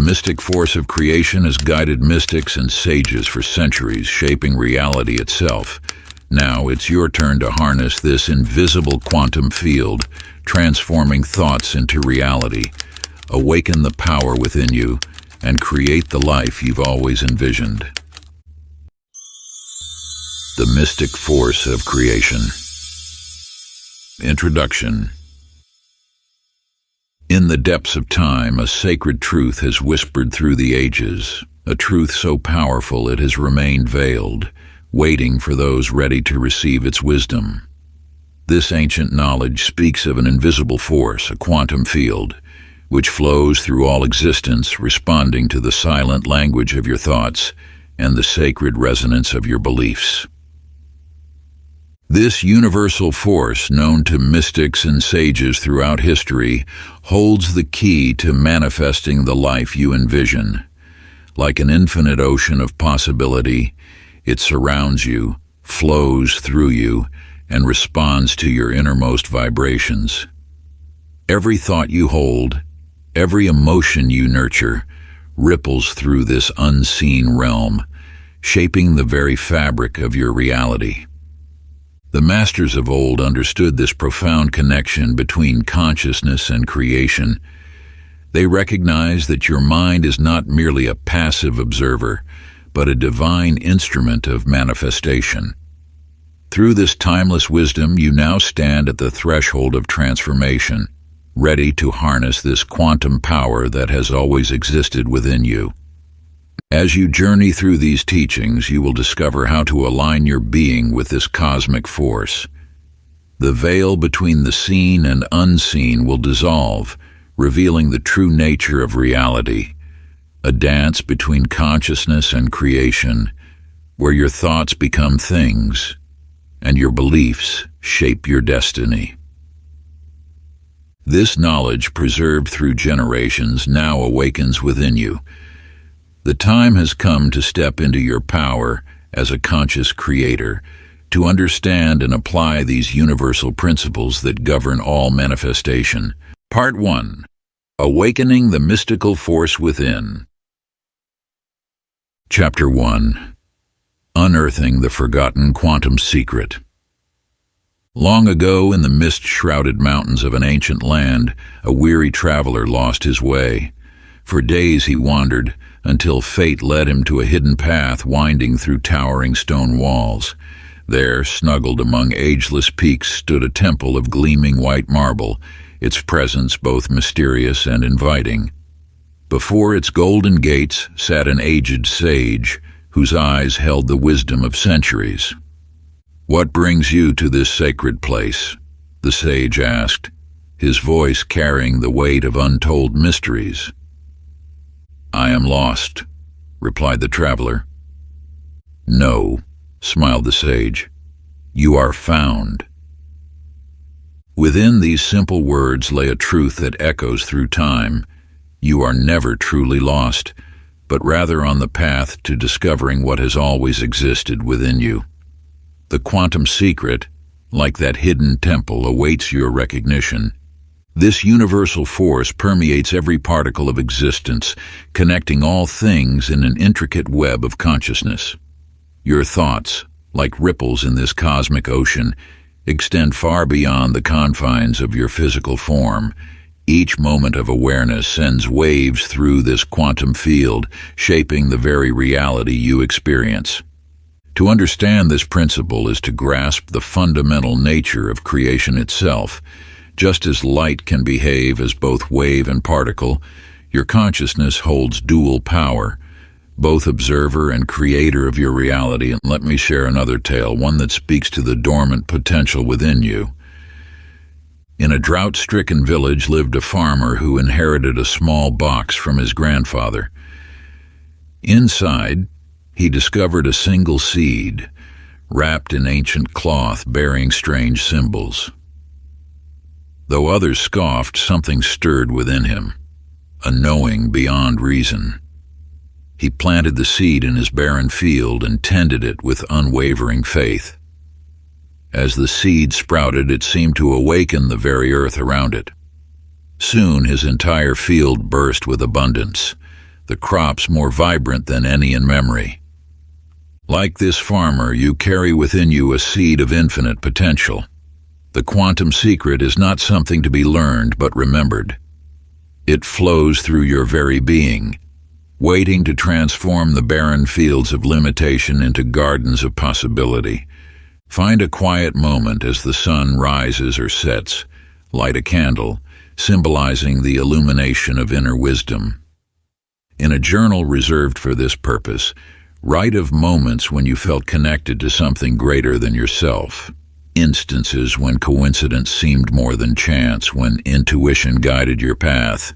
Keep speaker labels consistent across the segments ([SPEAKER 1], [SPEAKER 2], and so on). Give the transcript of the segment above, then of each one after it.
[SPEAKER 1] mystic force of creation has guided mystics and sages for centuries, shaping reality itself. Now it's your turn to harness this invisible quantum field, transforming thoughts into reality. Awaken the power within you and create the life you've always envisioned. The mystic force of creation. Introduction. In the depths of time, a sacred truth has whispered through the ages, a truth so powerful it has remained veiled, waiting for those ready to receive its wisdom. This ancient knowledge speaks of an invisible force, a quantum field, which flows through all existence, responding to the silent language of your thoughts and the sacred resonance of your beliefs. This universal force, known to mystics and sages throughout history, holds the key to manifesting the life you envision. Like an infinite ocean of possibility, it surrounds you, flows through you, and responds to your innermost vibrations. Every thought you hold, every emotion you nurture, ripples through this unseen realm, shaping the very fabric of your reality. The masters of old understood this profound connection between consciousness and creation. They recognized that your mind is not merely a passive observer, but a divine instrument of manifestation. Through this timeless wisdom, you now stand at the threshold of transformation, ready to harness this quantum power that has always existed within you. As you journey through these teachings, you will discover how to align your being with this cosmic force. The veil between the seen and unseen will dissolve, revealing the true nature of reality, a dance between consciousness and creation, where your thoughts become things, and your beliefs shape your destiny. This knowledge, preserved through generations, now awakens within you. The time has come to step into your power as a conscious creator, to understand and apply these universal principles that govern all manifestation. Part 1. Awakening the mystical force within. Chapter 1. Unearthing the forgotten quantum secret. Long ago, in the mist-shrouded mountains of an ancient land, a weary traveler lost his way. For days he wandered, until fate led him to a hidden path winding through towering stone walls. There, snuggled among ageless peaks, stood a temple of gleaming white marble, its presence both mysterious and inviting. Before its golden gates sat an aged sage, whose eyes held the wisdom of centuries. "What brings you to this sacred place?" the sage asked, his voice carrying the weight of untold mysteries. "I am lost," replied the traveler. "No," smiled the sage, "you are found." Within these simple words lay a truth that echoes through time. You are never truly lost, but rather on the path to discovering what has always existed within you. The quantum secret, like that hidden temple, awaits your recognition. This universal force permeates every particle of existence, connecting all things in an intricate web of consciousness. Your thoughts, like ripples in this cosmic ocean, extend far beyond the confines of your physical form. Each moment of awareness sends waves through this quantum field, shaping the very reality you experience. To understand this principle is to grasp the fundamental nature of creation itself. Just as light can behave as both wave and particle, your consciousness holds dual power, both observer and creator of your reality. And let me share another tale, one that speaks to the dormant potential within you. In a drought-stricken village lived a farmer who inherited a small box from his grandfather. Inside, he discovered a single seed, wrapped in ancient cloth bearing strange symbols. Though others scoffed, something stirred within him, a knowing beyond reason. He planted the seed in his barren field and tended it with unwavering faith. As the seed sprouted, it seemed to awaken the very earth around it. Soon his entire field burst with abundance. the crops more vibrant than any in memory. Like this farmer, you carry within you a seed of infinite potential. The quantum secret is not something to be learned but remembered. It flows through your very being, waiting to transform the barren fields of limitation into gardens of possibility. Find a quiet moment as the sun rises or sets. Light a candle, symbolizing the illumination of inner wisdom. In a journal reserved for this purpose, write of moments when you felt connected to something greater than yourself. Instances when coincidence seemed more than chance, when intuition guided your path,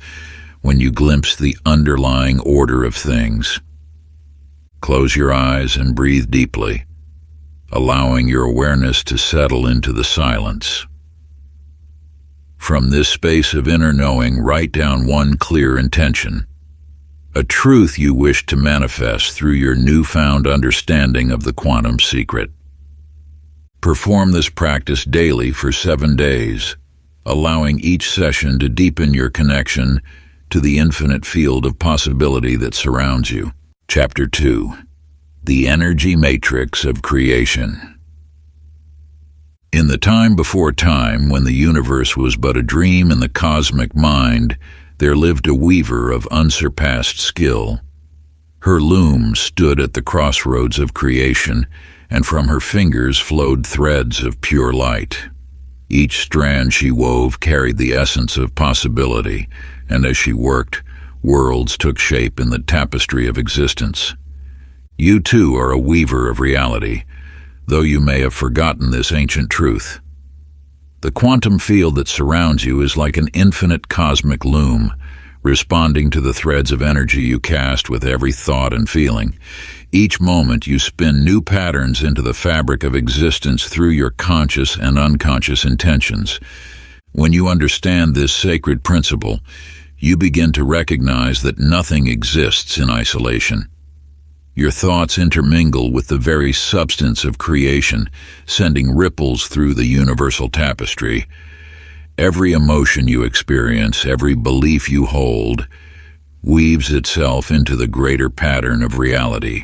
[SPEAKER 1] when you glimpsed the underlying order of things. Close your eyes and breathe deeply, allowing your awareness to settle into the silence. From this space of inner knowing, write down one clear intention, a truth you wish to manifest through your newfound understanding of the quantum secret. Perform this practice daily for 7 days, allowing each session to deepen your connection to the infinite field of possibility that surrounds you. Chapter 2. The Energy Matrix of Creation. In the time before time, when the universe was but a dream in the cosmic mind, there lived a weaver of unsurpassed skill. Her loom stood at the crossroads of creation, and from her fingers flowed threads of pure light. Each strand she wove carried the essence of possibility, and as she worked, worlds took shape in the tapestry of existence. You too are a weaver of reality, though you may have forgotten this ancient truth. The quantum field that surrounds you is like an infinite cosmic loom, responding to the threads of energy you cast with every thought and feeling. Each moment you spin new patterns into the fabric of existence through your conscious and unconscious intentions. When you understand this sacred principle, you begin to recognize that nothing exists in isolation. Your thoughts intermingle with the very substance of creation, sending ripples through the universal tapestry. Every emotion you experience, every belief you hold, weaves itself into the greater pattern of reality.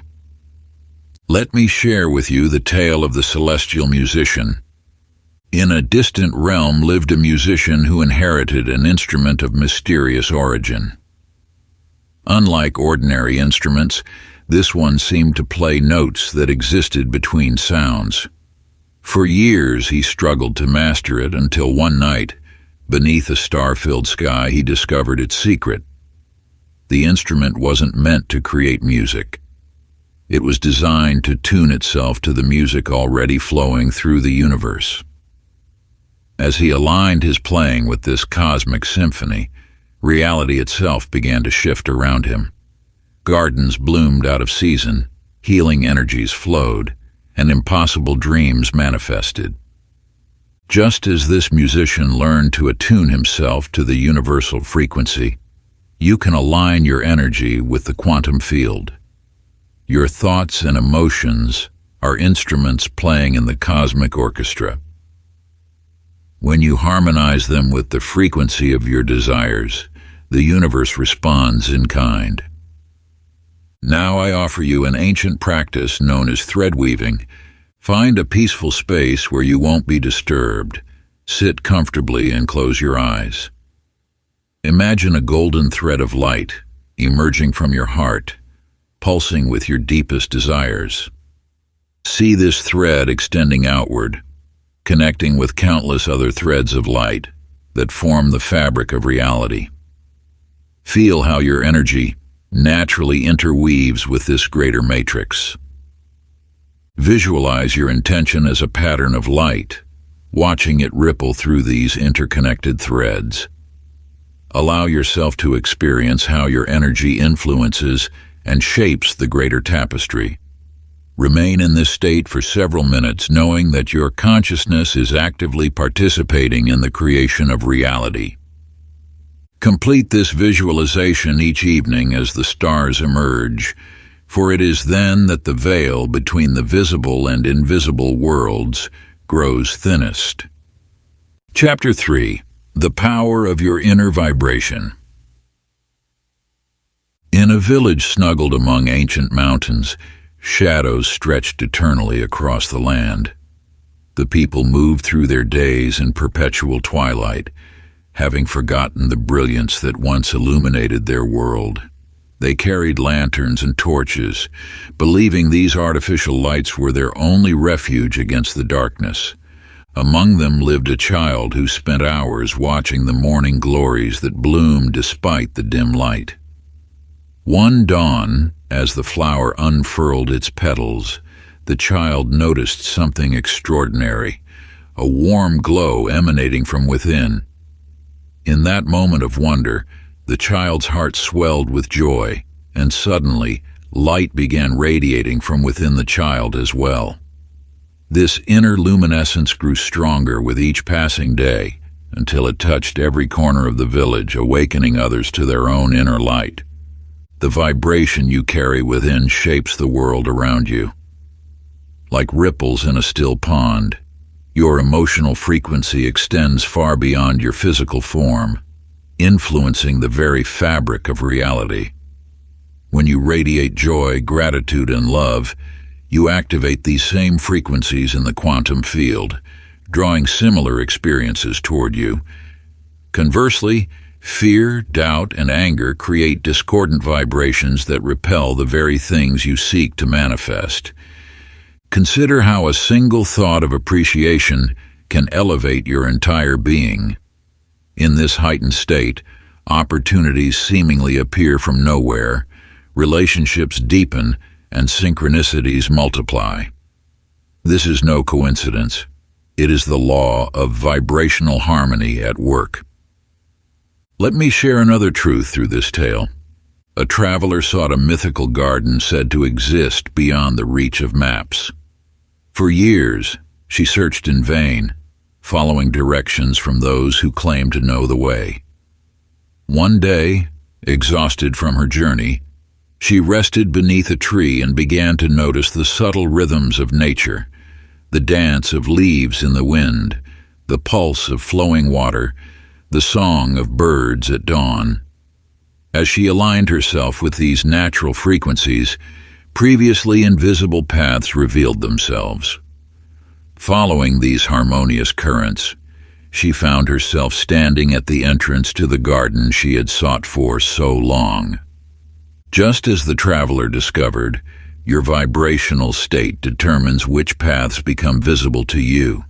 [SPEAKER 1] Let me share with you the tale of the celestial musician. In a distant realm lived a musician who inherited an instrument of mysterious origin. Unlike ordinary instruments, this one seemed to play notes that existed between sounds. For years he struggled to master it until one night, beneath a star-filled sky, he discovered its secret. The instrument wasn't meant to create music. It was designed to tune itself to the music already flowing through the universe. As he aligned his playing with this cosmic symphony, reality itself began to shift around him. Gardens bloomed out of season, healing energies flowed, and impossible dreams manifested. Just as this musician learned to attune himself to the universal frequency, you can align your energy with the quantum field. Your thoughts and emotions are instruments playing in the cosmic orchestra. When you harmonize them with the frequency of your desires, the universe responds in kind. Now I offer you an ancient practice known as thread weaving. Find a peaceful space where you won't be disturbed. Sit comfortably and close your eyes. Imagine a golden thread of light emerging from your heart, pulsing with your deepest desires. See this thread extending outward, connecting with countless other threads of light that form the fabric of reality. Feel how your energy naturally interweaves with this greater matrix. Visualize your intention as a pattern of light, watching it ripple through these interconnected threads. Allow yourself to experience how your energy influences and shapes the greater tapestry. Remain in this state for several minutes, knowing that your consciousness is actively participating in the creation of reality. Complete this visualization each evening as the stars emerge, for it is then that the veil between the visible and invisible worlds grows thinnest. Chapter 3. The Power of Your Inner Vibration. In a village snuggled among ancient mountains, shadows stretched eternally across the land. The people moved through their days in perpetual twilight, having forgotten the brilliance that once illuminated their world. They carried lanterns and torches, believing these artificial lights were their only refuge against the darkness. Among them lived a child who spent hours watching the morning glories that bloomed despite the dim light. One dawn, as the flower unfurled its petals, the child noticed something extraordinary, a warm glow emanating from within. In that moment of wonder, the child's heart swelled with joy, and suddenly, light began radiating from within the child as well. This inner luminescence grew stronger with each passing day, until it touched every corner of the village, awakening others to their own inner light. The vibration you carry within shapes the world around you. Like ripples in a still pond, your emotional frequency extends far beyond your physical form, influencing the very fabric of reality. When you radiate joy, gratitude, and love, you activate these same frequencies in the quantum field, drawing similar experiences toward you. Conversely, fear, doubt, and anger create discordant vibrations that repel the very things you seek to manifest. Consider how a single thought of appreciation can elevate your entire being. In this heightened state, opportunities seemingly appear from nowhere, relationships deepen, and synchronicities multiply. This is no coincidence. It is the law of vibrational harmony at work. Let me share another truth through this tale. A traveler sought a mythical garden said to exist beyond the reach of maps. For years, she searched in vain, following directions from those who claimed to know the way. One day, exhausted from her journey, she rested beneath a tree and began to notice the subtle rhythms of nature, the dance of leaves in the wind, the pulse of flowing water, the song of birds at dawn. As she aligned herself with these natural frequencies, previously invisible paths revealed themselves. Following these harmonious currents, she found herself standing at the entrance to the garden she had sought for so long. Just as the traveler discovered, your vibrational state determines which paths become visible to you.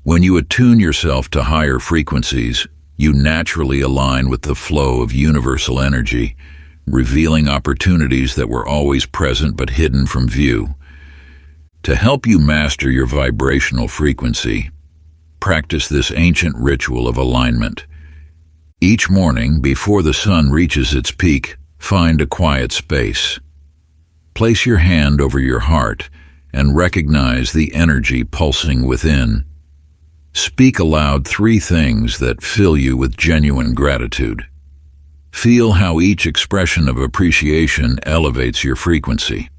[SPEAKER 1] When you attune yourself to higher frequencies, you naturally align with the flow of universal energy, revealing opportunities that were always present but hidden from view. To help you master your vibrational frequency, practice this ancient ritual of alignment. Each morning, before the sun reaches its peak, find a quiet space. Place your hand over your heart and recognize the energy pulsing within. Speak aloud 3 things that fill you with genuine gratitude. Feel how each expression of appreciation elevates your frequency.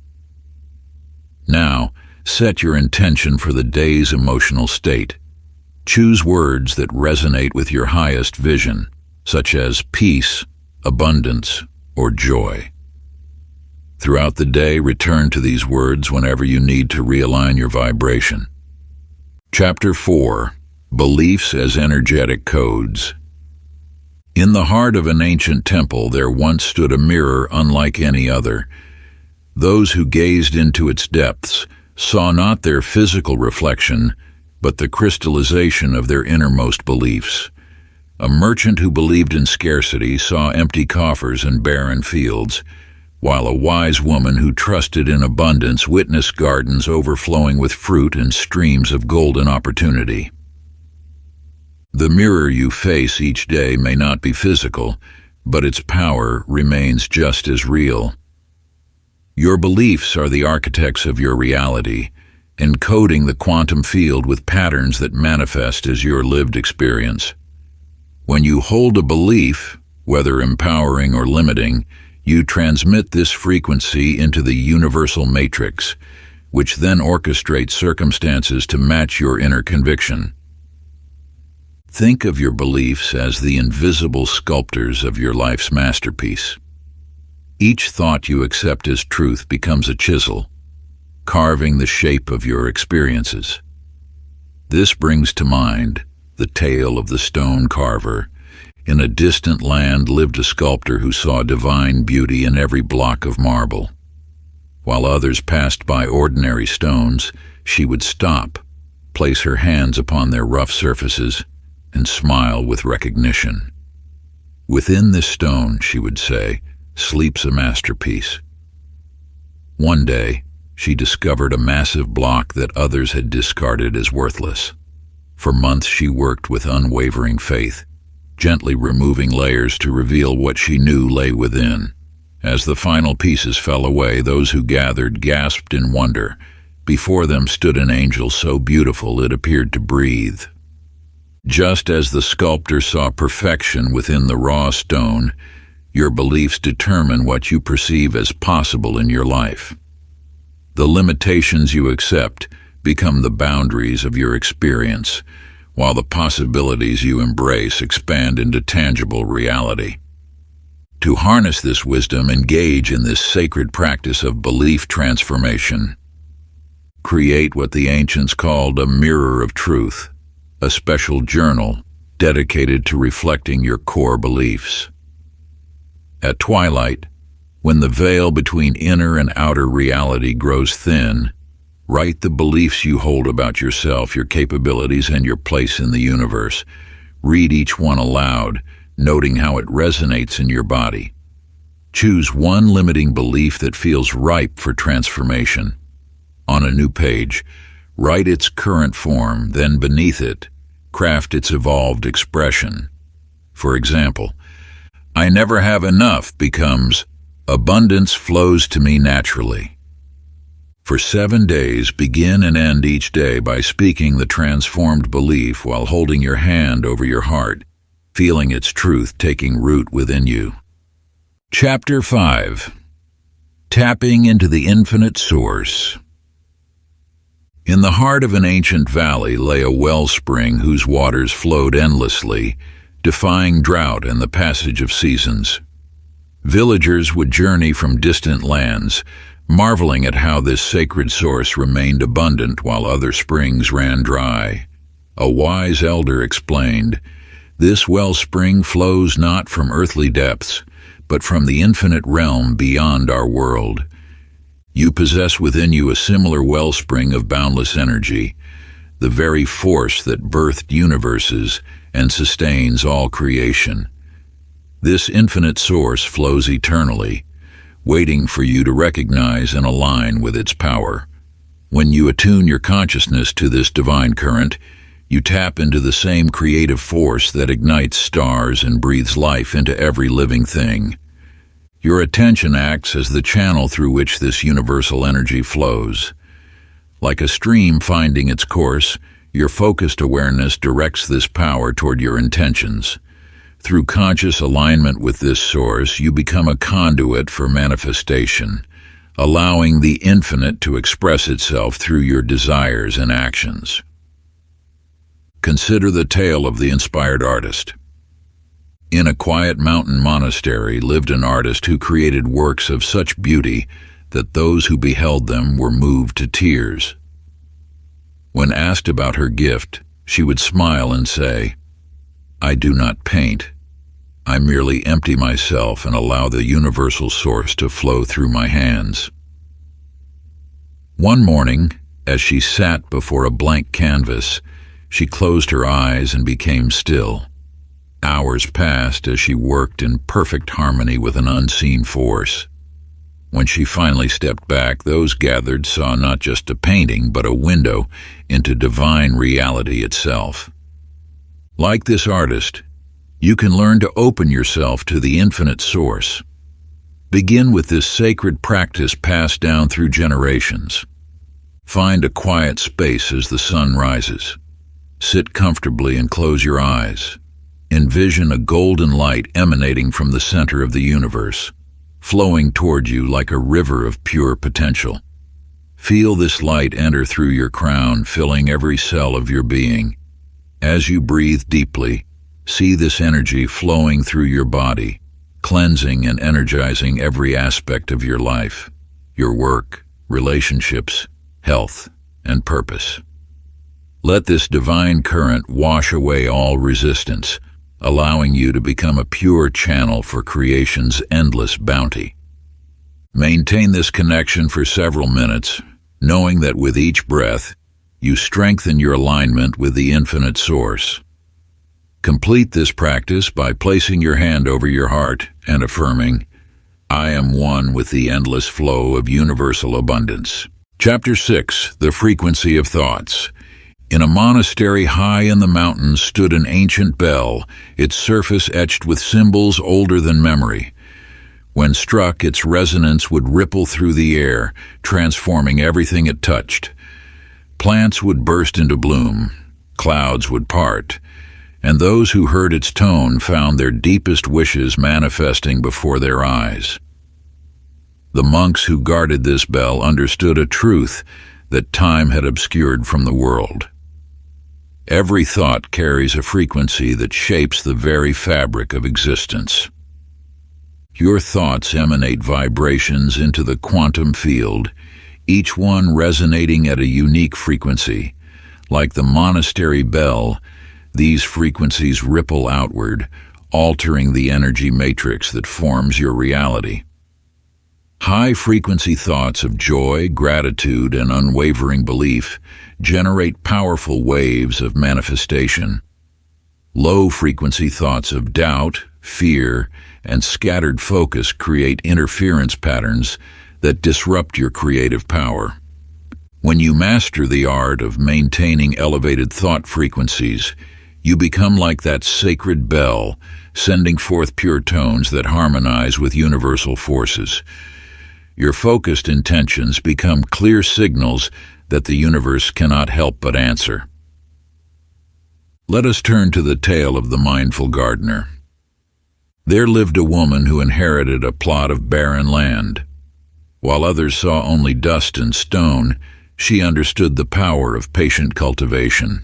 [SPEAKER 1] Now, set your intention for the day's emotional state. Choose words that resonate with your highest vision, such as peace, abundance, or joy. Throughout the day, return to these words whenever you need to realign your vibration. Chapter 4. Beliefs as Energetic Codes. In the heart of an ancient temple there once stood a mirror unlike any other. Those who gazed into its depths saw not their physical reflection, but the crystallization of their innermost beliefs. A merchant who believed in scarcity saw empty coffers and barren fields, while a wise woman who trusted in abundance witnessed gardens overflowing with fruit and streams of golden opportunity. The mirror you face each day may not be physical, but its power remains just as real. Your beliefs are the architects of your reality, encoding the quantum field with patterns that manifest as your lived experience. When you hold a belief, whether empowering or limiting, you transmit this frequency into the universal matrix, which then orchestrates circumstances to match your inner conviction. Think of your beliefs as the invisible sculptors of your life's masterpiece. Each thought you accept as truth becomes a chisel, carving the shape of your experiences. This brings to mind the tale of the stone carver. In a distant land lived a sculptor who saw divine beauty in every block of marble. While others passed by ordinary stones, she would stop, place her hands upon their rough surfaces, and smile with recognition. "Within this stone," she would say, "sleeps a masterpiece." One day, she discovered a massive block that others had discarded as worthless. For months she worked with unwavering faith, gently removing layers to reveal what she knew lay within. As the final pieces fell away, those who gathered gasped in wonder. Before them stood an angel so beautiful it appeared to breathe. Just as the sculptor saw perfection within the raw stone, your beliefs determine what you perceive as possible in your life. The limitations you accept become the boundaries of your experience, while the possibilities you embrace expand into tangible reality. To harness this wisdom, engage in this sacred practice of belief transformation. Create what the ancients called a mirror of truth, a special journal dedicated to reflecting your core beliefs. At twilight, when the veil between inner and outer reality grows thin, write the beliefs you hold about yourself, your capabilities, and your place in the universe. Read each one aloud, noting how it resonates in your body. Choose one limiting belief that feels ripe for transformation. On a new page, write its current form, then beneath it, craft its evolved expression. For example, "I never have enough" becomes "Abundance flows to me naturally." For 7 days, begin and end each day by speaking the transformed belief while holding your hand over your heart, feeling its truth taking root within you. Chapter 5. Tapping into the Infinite Source. In the heart of an ancient valley lay a wellspring whose waters flowed endlessly, defying drought and the passage of seasons. Villagers would journey from distant lands, marveling at how this sacred source remained abundant while other springs ran dry. A wise elder explained, "This wellspring flows not from earthly depths, but from the infinite realm beyond our world." You possess within you a similar wellspring of boundless energy, the very force that birthed universes and sustains all creation. This infinite source flows eternally, waiting for you to recognize and align with its power. When you attune your consciousness to this divine current, you tap into the same creative force that ignites stars and breathes life into every living thing. Your attention acts as the channel through which this universal energy flows. Like a stream finding its course, your focused awareness directs this power toward your intentions. Through conscious alignment with this source, you become a conduit for manifestation, allowing the infinite to express itself through your desires and actions. Consider the tale of the inspired artist. In a quiet mountain monastery lived an artist who created works of such beauty that those who beheld them were moved to tears. When asked about her gift, she would smile and say, "I do not paint. I merely empty myself and allow the universal source to flow through my hands." One morning, as she sat before a blank canvas, she closed her eyes and became still. Hours passed as she worked in perfect harmony with an unseen force. When she finally stepped back, those gathered saw not just a painting, but a window into divine reality itself. Like this artist, you can learn to open yourself to the infinite source. Begin with this sacred practice passed down through generations. Find a quiet space as the sun rises. Sit comfortably and close your eyes. Envision a golden light emanating from the center of the universe, flowing toward you like a river of pure potential. Feel this light enter through your crown, filling every cell of your being. As you breathe deeply, see this energy flowing through your body, cleansing and energizing every aspect of your life, your work, relationships, health, and purpose. Let this divine current wash away all resistance, allowing you to become a pure channel for creation's endless bounty. Maintain this connection for several minutes, knowing that with each breath, you strengthen your alignment with the infinite source. Complete this practice by placing your hand over your heart and affirming, "I am one with the endless flow of universal abundance." Chapter 6. The Frequency of Thoughts. In a monastery high in the mountains stood an ancient bell, its surface etched with symbols older than memory. When struck, its resonance would ripple through the air, transforming everything it touched. Plants would burst into bloom, clouds would part, and those who heard its tone found their deepest wishes manifesting before their eyes. The monks who guarded this bell understood a truth that time had obscured from the world. Every thought carries a frequency that shapes the very fabric of existence. Your thoughts emanate vibrations into the quantum field, each one resonating at a unique frequency. Like the monastery bell, these frequencies ripple outward, altering the energy matrix that forms your reality. High-frequency thoughts of joy, gratitude, and unwavering belief generate powerful waves of manifestation. Low-frequency thoughts of doubt, fear, and scattered focus create interference patterns that disrupt your creative power. When you master the art of maintaining elevated thought frequencies, you become like that sacred bell, sending forth pure tones that harmonize with universal forces. Your focused intentions become clear signals that the universe cannot help but answer. Let us turn to the tale of the mindful gardener. There lived a woman who inherited a plot of barren land. While others saw only dust and stone, she understood the power of patient cultivation.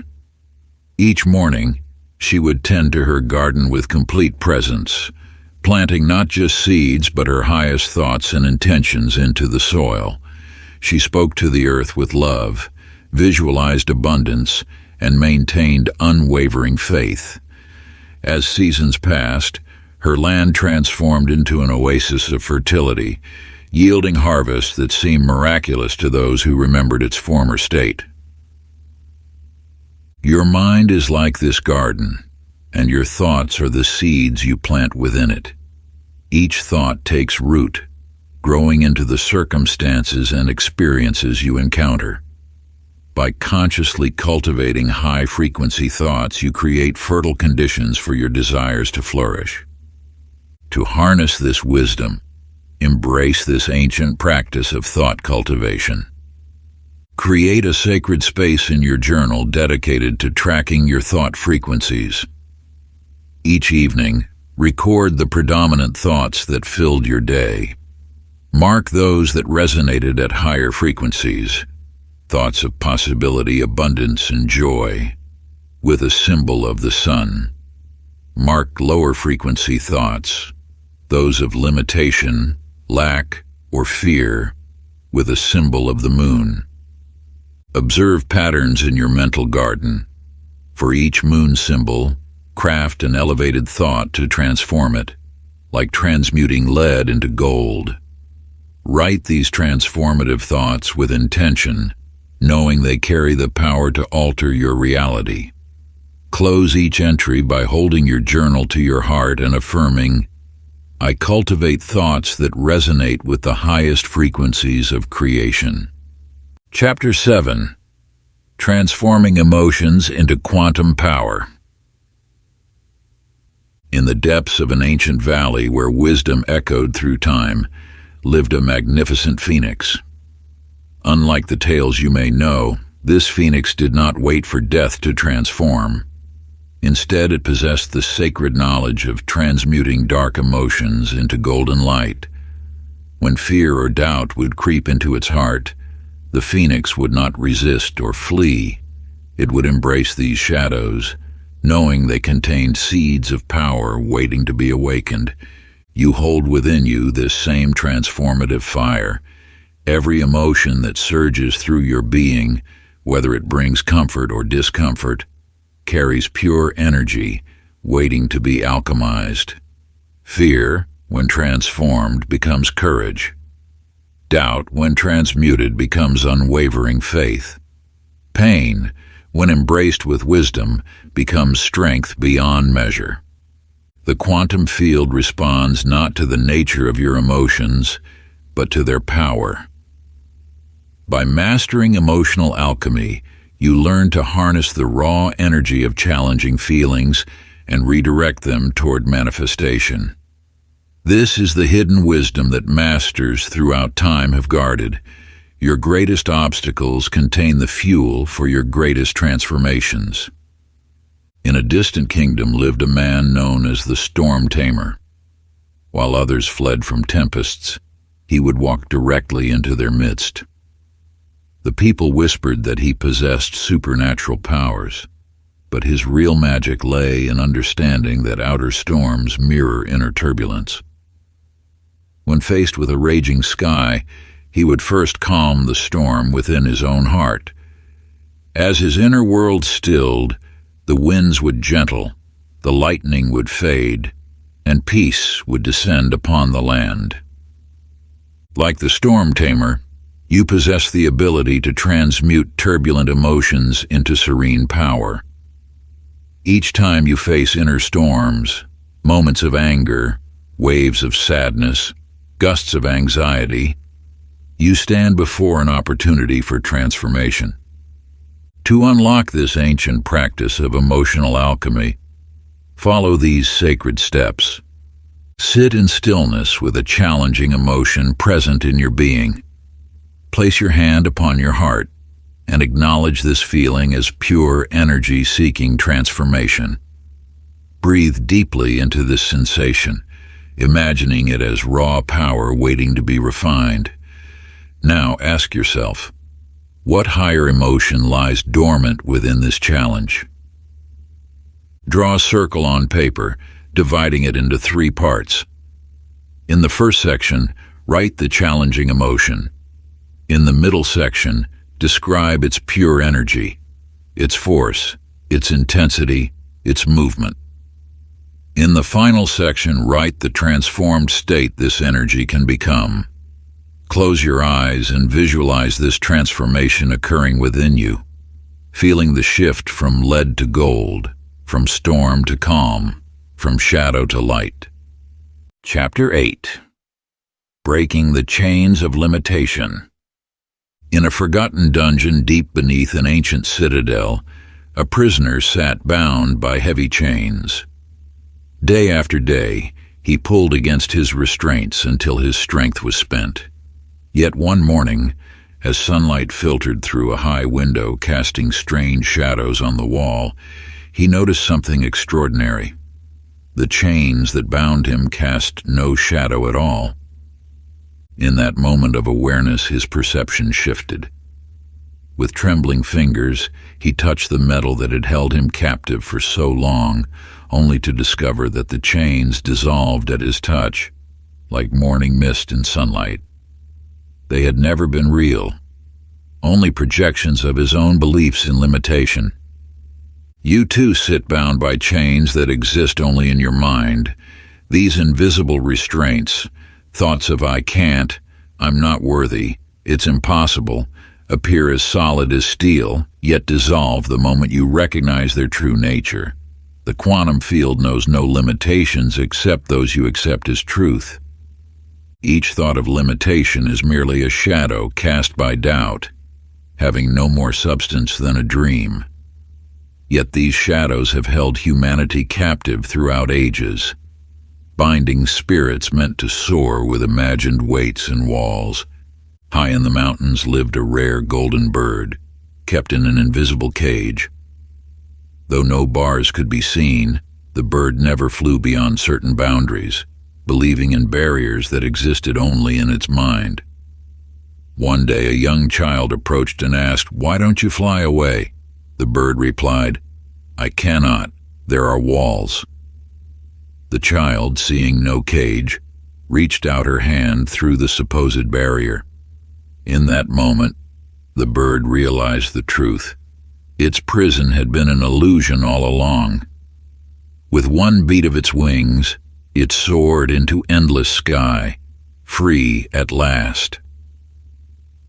[SPEAKER 1] Each morning, she would tend to her garden with complete presence, planting not just seeds but her highest thoughts and intentions into the soil. She spoke to the earth with love, visualized abundance, and maintained unwavering faith. As seasons passed, her land transformed into an oasis of fertility, yielding harvests that seemed miraculous to those who remembered its former state. Your mind is like this garden, and your thoughts are the seeds you plant within it. Each thought takes root, growing into the circumstances and experiences you encounter. By consciously cultivating high-frequency thoughts, you create fertile conditions for your desires to flourish. To harness this wisdom, embrace this ancient practice of thought cultivation. Create a sacred space in your journal dedicated to tracking your thought frequencies. Each evening, record the predominant thoughts that filled your day. Mark those that resonated at higher frequencies, thoughts of possibility, abundance, and joy, with a symbol of the sun. Mark lower frequency thoughts, those of limitation, lack, or fear, with a symbol of the moon. Observe patterns in your mental garden. For each moon symbol, craft an elevated thought to transform it, like transmuting lead into gold. Write these transformative thoughts with intention, knowing they carry the power to alter your reality. Close each entry by holding your journal to your heart and affirming, "I cultivate thoughts that resonate with the highest frequencies of creation." Chapter 7. Transforming Emotions into Quantum Power. In the depths of an ancient valley where wisdom echoed through time, lived a magnificent phoenix. Unlike the tales you may know, this phoenix did not wait for death to transform. Instead, it possessed the sacred knowledge of transmuting dark emotions into golden light. When fear or doubt would creep into its heart, the phoenix would not resist or flee. It would embrace these shadows, knowing they contained seeds of power waiting to be awakened. You hold within you this same transformative fire. Every emotion that surges through your being, whether it brings comfort or discomfort, carries pure energy, waiting to be alchemized. Fear, when transformed, becomes courage. Doubt, when transmuted, becomes unwavering faith. Pain, when embraced with wisdom, becomes strength beyond measure. The quantum field responds not to the nature of your emotions, but to their power. By mastering emotional alchemy, you learn to harness the raw energy of challenging feelings and redirect them toward manifestation. This is the hidden wisdom that masters throughout time have guarded. Your greatest obstacles contain the fuel for your greatest transformations. In a distant kingdom lived a man known as the Storm Tamer. While others fled from tempests, he would walk directly into their midst. The people whispered that he possessed supernatural powers, but his real magic lay in understanding that outer storms mirror inner turbulence. When faced with a raging sky, he would first calm the storm within his own heart. As his inner world stilled, the winds would gentle, the lightning would fade, and peace would descend upon the land. Like the Storm Tamer, you possess the ability to transmute turbulent emotions into serene power. Each time you face inner storms, moments of anger, waves of sadness, gusts of anxiety, you stand before an opportunity for transformation. To unlock this ancient practice of emotional alchemy, follow these sacred steps. Sit in stillness with a challenging emotion present in your being. Place your hand upon your heart and acknowledge this feeling as pure energy seeking transformation. Breathe deeply into this sensation, imagining it as raw power waiting to be refined. Now ask yourself, what higher emotion lies dormant within this challenge? Draw a circle on paper, dividing it into 3 parts. In the first section, write the challenging emotion. In the middle section, describe its pure energy, its force, its intensity, its movement. In the final section, write the transformed state this energy can become. Close your eyes and visualize this transformation occurring within you, feeling the shift from lead to gold, from storm to calm, from shadow to light. Chapter 8. Breaking the Chains of Limitation. In a forgotten dungeon deep beneath an ancient citadel, a prisoner sat bound by heavy chains. Day after day, he pulled against his restraints until his strength was spent. Yet one morning, as sunlight filtered through a high window casting strange shadows on the wall, he noticed something extraordinary. The chains that bound him cast no shadow at all. In that moment of awareness, his perception shifted. With trembling fingers, he touched the metal that had held him captive for so long, only to discover that the chains dissolved at his touch, like morning mist in sunlight. They had never been real, only projections of his own beliefs in limitation. You too sit bound by chains that exist only in your mind. These invisible restraints, thoughts of I can't, I'm not worthy, it's impossible, appear as solid as steel, yet dissolve the moment you recognize their true nature. The quantum field knows no limitations except those you accept as truth. Each thought of limitation is merely a shadow cast by doubt, having no more substance than a dream. Yet these shadows have held humanity captive throughout ages, binding spirits meant to soar with imagined weights and walls. High in the mountains lived a rare golden bird, kept in an invisible cage. Though no bars could be seen, the bird never flew beyond certain boundaries, believing in barriers that existed only in its mind. One day a young child approached and asked, "Why don't you fly away?" The bird replied, "I cannot. There are walls." The child, seeing no cage, reached out her hand through the supposed barrier. In that moment, the bird realized the truth. Its prison had been an illusion all along. With one beat of its wings, it soared into endless sky, free at last.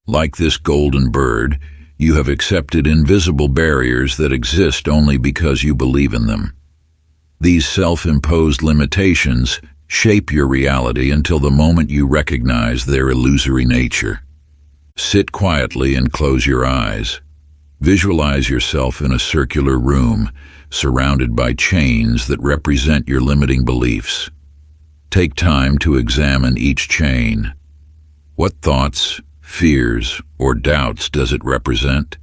[SPEAKER 1] Like this golden bird, you have accepted invisible barriers that exist only because you believe in them. These self-imposed limitations shape your reality until the moment you recognize their illusory nature. Sit quietly and close your eyes. Visualize yourself in a circular room, surrounded by chains that represent your limiting beliefs. Take time to examine each chain. What thoughts, fears, or doubts does it represent?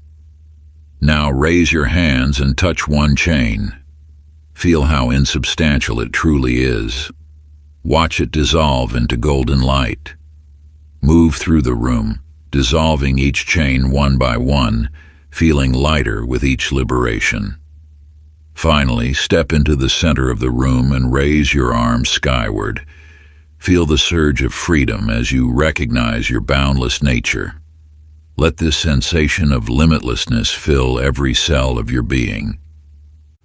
[SPEAKER 1] Now raise your hands and touch one chain. Feel how insubstantial it truly is. Watch it dissolve into golden light. Move through the room, dissolving each chain one by one, feeling lighter with each liberation. Finally, step into the center of the room and raise your arms skyward. Feel the surge of freedom as you recognize your boundless nature. Let this sensation of limitlessness fill every cell of your being.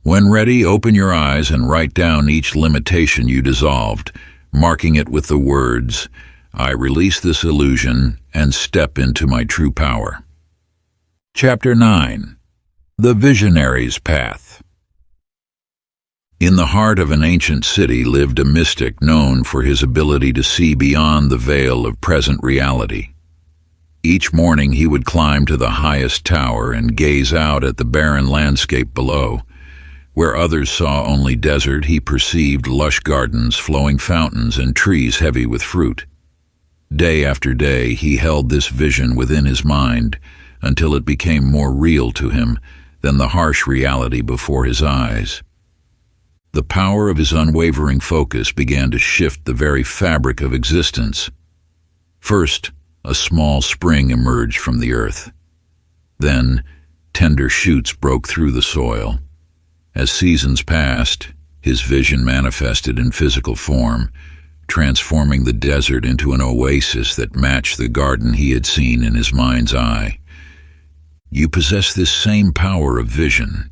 [SPEAKER 1] When ready, open your eyes and write down each limitation you dissolved, marking it with the words, "I release this illusion and step into my true power." Chapter 9. The Visionary's Path. In the heart of an ancient city lived a mystic known for his ability to see beyond the veil of present reality. Each morning he would climb to the highest tower and gaze out at the barren landscape below. Where others saw only desert, he perceived lush gardens, flowing fountains, and trees heavy with fruit. Day after day he held this vision within his mind until it became more real to him than the harsh reality before his eyes. The power of his unwavering focus began to shift the very fabric of existence. First, a small spring emerged from the earth. Then, tender shoots broke through the soil. As seasons passed, his vision manifested in physical form, transforming the desert into an oasis that matched the garden he had seen in his mind's eye. You possess this same power of vision,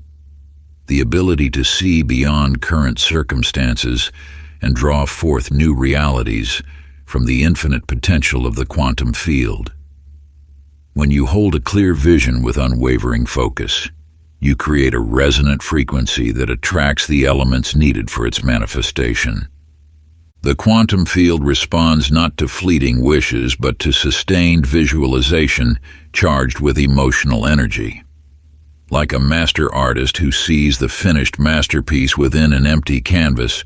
[SPEAKER 1] the ability to see beyond current circumstances and draw forth new realities from the infinite potential of the quantum field. When you hold a clear vision with unwavering focus, you create a resonant frequency that attracts the elements needed for its manifestation. The quantum field responds not to fleeting wishes, but to sustained visualization charged with emotional energy. Like a master artist who sees the finished masterpiece within an empty canvas,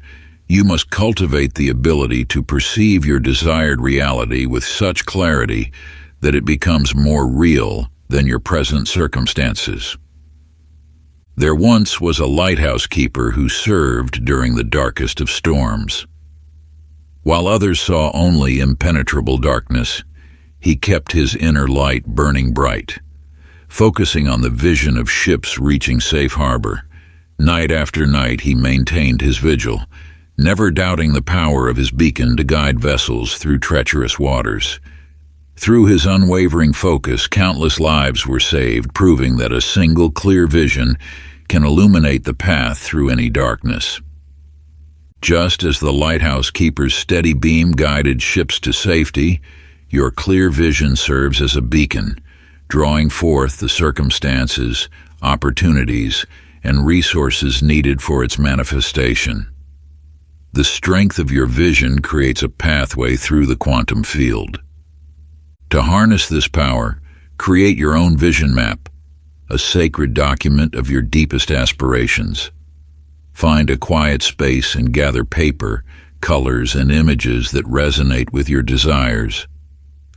[SPEAKER 1] you must cultivate the ability to perceive your desired reality with such clarity that it becomes more real than your present circumstances. There once was a lighthouse keeper who served during the darkest of storms. While others saw only impenetrable darkness, he kept his inner light burning bright. Focusing on the vision of ships reaching safe harbor, night after night he maintained his vigil, never doubting the power of his beacon to guide vessels through treacherous waters. Through his unwavering focus, countless lives were saved, proving that a single clear vision can illuminate the path through any darkness. Just as the lighthouse keeper's steady beam guided ships to safety, your clear vision serves as a beacon, drawing forth the circumstances, opportunities, and resources needed for its manifestation. The strength of your vision creates a pathway through the quantum field. To harness this power, create your own vision map, a sacred document of your deepest aspirations. Find a quiet space and gather paper, colors, and images that resonate with your desires.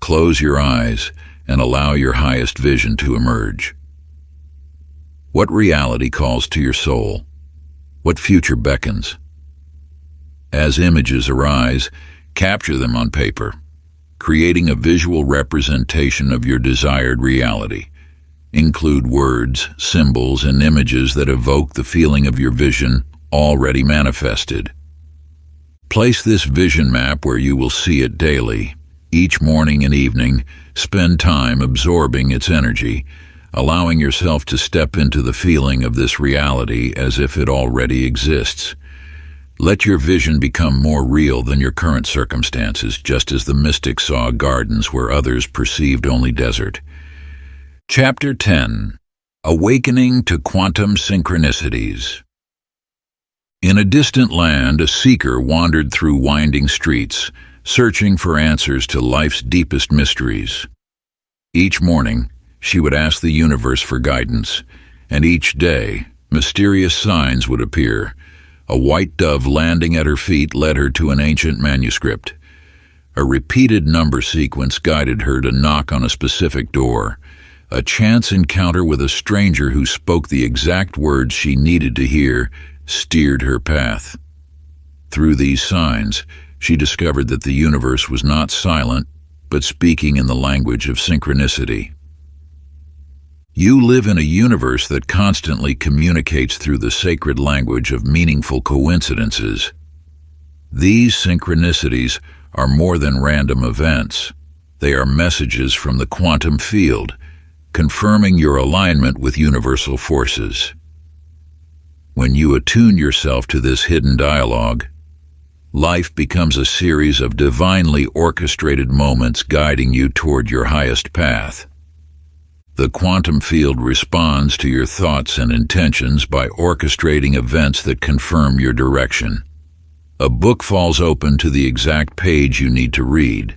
[SPEAKER 1] Close your eyes and allow your highest vision to emerge. What reality calls to your soul? What future beckons? As images arise, capture them on paper, creating a visual representation of your desired reality. Include words, symbols, and images that evoke the feeling of your vision already manifested. Place this vision map where you will see it daily. Each morning and evening, spend time absorbing its energy, allowing yourself to step into the feeling of this reality as if it already exists. Let your vision become more real than your current circumstances, just as the mystics saw gardens where others perceived only desert. Chapter 10. Awakening to Quantum Synchronicities. In a distant land, a seeker wandered through winding streets, searching for answers to life's deepest mysteries. Each morning, she would ask the universe for guidance, and each day, mysterious signs would appear. A white dove landing at her feet led her to an ancient manuscript. A repeated number sequence guided her to knock on a specific door. A chance encounter with a stranger who spoke the exact words she needed to hear steered her path. Through these signs, she discovered that the universe was not silent, but speaking in the language of synchronicity. You live in a universe that constantly communicates through the sacred language of meaningful coincidences. These synchronicities are more than random events. They are messages from the quantum field, confirming your alignment with universal forces. When you attune yourself to this hidden dialogue, life becomes a series of divinely orchestrated moments guiding you toward your highest path. The quantum field responds to your thoughts and intentions by orchestrating events that confirm your direction. A book falls open to the exact page you need to read.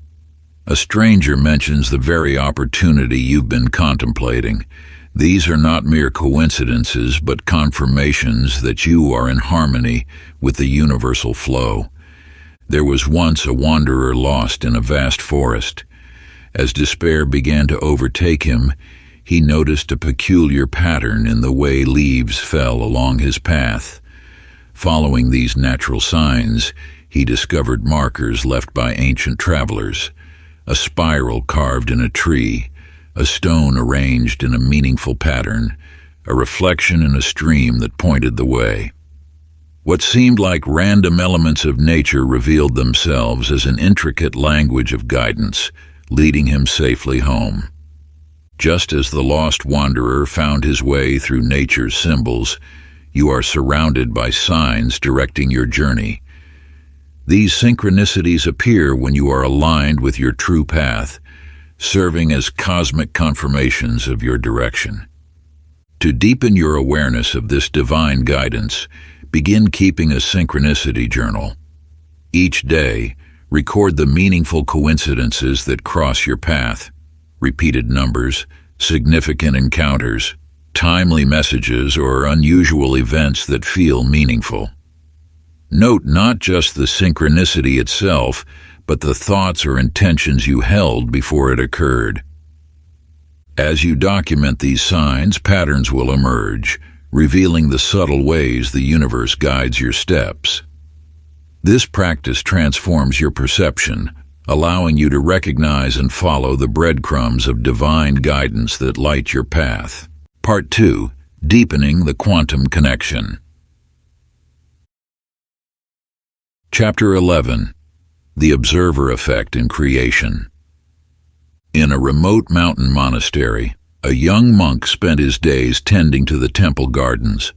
[SPEAKER 1] A stranger mentions the very opportunity you've been contemplating. These are not mere coincidences, but confirmations that you are in harmony with the universal flow. There was once a wanderer lost in a vast forest. As despair began to overtake him, he noticed a peculiar pattern in the way leaves fell along his path. Following these natural signs, he discovered markers left by ancient travelers: a spiral carved in a tree, a stone arranged in a meaningful pattern, a reflection in a stream that pointed the way. What seemed like random elements of nature revealed themselves as an intricate language of guidance, leading him safely home. Just as the lost wanderer found his way through nature's symbols, you are surrounded by signs directing your journey. These synchronicities appear when you are aligned with your true path, serving as cosmic confirmations of your direction. To deepen your awareness of this divine guidance, begin keeping a synchronicity journal. Each day, record the meaningful coincidences that cross your path: repeated numbers, significant encounters, timely messages, or unusual events that feel meaningful. Note not just the synchronicity itself, but the thoughts or intentions you held before it occurred. As you document these signs, patterns will emerge, revealing the subtle ways the universe guides your steps. This practice transforms your perception, allowing you to recognize and follow the breadcrumbs of divine guidance that light your path. Part 2. Deepening the Quantum Connection. Chapter 11. The Observer Effect in Creation. In a remote mountain monastery, a young monk spent his days tending to the temple gardens.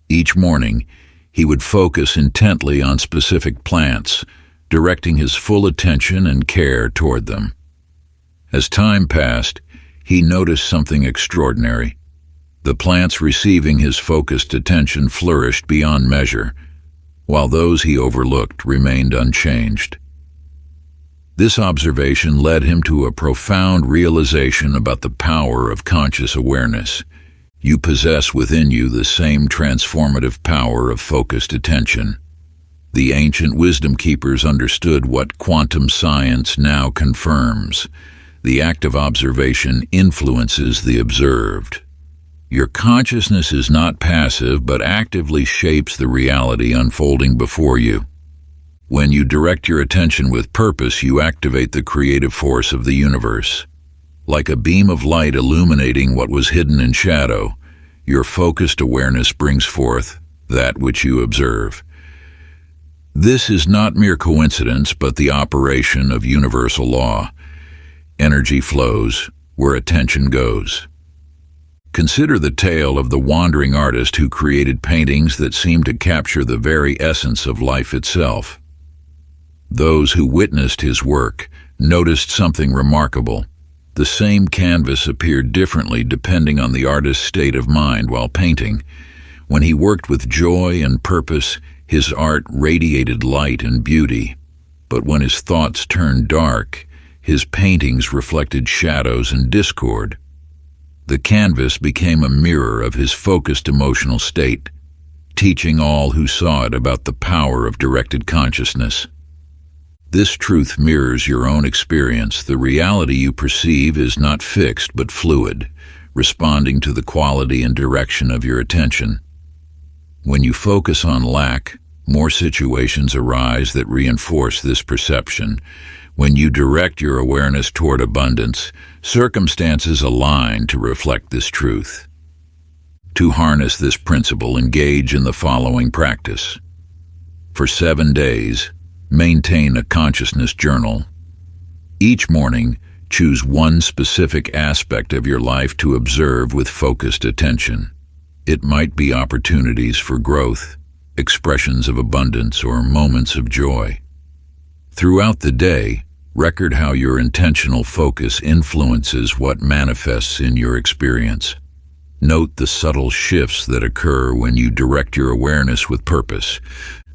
[SPEAKER 1] Each morning, he would focus intently on specific plants, directing his full attention and care toward them. As time passed, he noticed something extraordinary. The plants receiving his focused attention flourished beyond measure, while those he overlooked remained unchanged. This observation led him to a profound realization about the power of conscious awareness. You possess within you the same transformative power of focused attention. The ancient wisdom keepers understood what quantum science now confirms. The act of observation influences the observed. Your consciousness is not passive, but actively shapes the reality unfolding before you. When you direct your attention with purpose, you activate the creative force of the universe. Like a beam of light illuminating what was hidden in shadow, your focused awareness brings forth that which you observe. This is not mere coincidence, but the operation of universal law. Energy flows where attention goes. Consider the tale of the wandering artist who created paintings that seemed to capture the very essence of life itself. Those who witnessed his work noticed something remarkable. The same canvas appeared differently depending on the artist's state of mind while painting. When he worked with joy and purpose, his art radiated light and beauty. But when his thoughts turned dark, his paintings reflected shadows and discord. The canvas became a mirror of his focused emotional state, teaching all who saw it about the power of directed consciousness. This truth mirrors your own experience. The reality you perceive is not fixed but fluid, responding to the quality and direction of your attention. When you focus on lack, more situations arise that reinforce this perception. When you direct your awareness toward abundance, circumstances align to reflect this truth. To harness this principle, engage in the following practice. For 7 days, maintain a consciousness journal. Each morning, choose one specific aspect of your life to observe with focused attention. It might be opportunities for growth, expressions of abundance, or moments of joy. Throughout the day, record how your intentional focus influences what manifests in your experience. Note the subtle shifts that occur when you direct your awareness with purpose.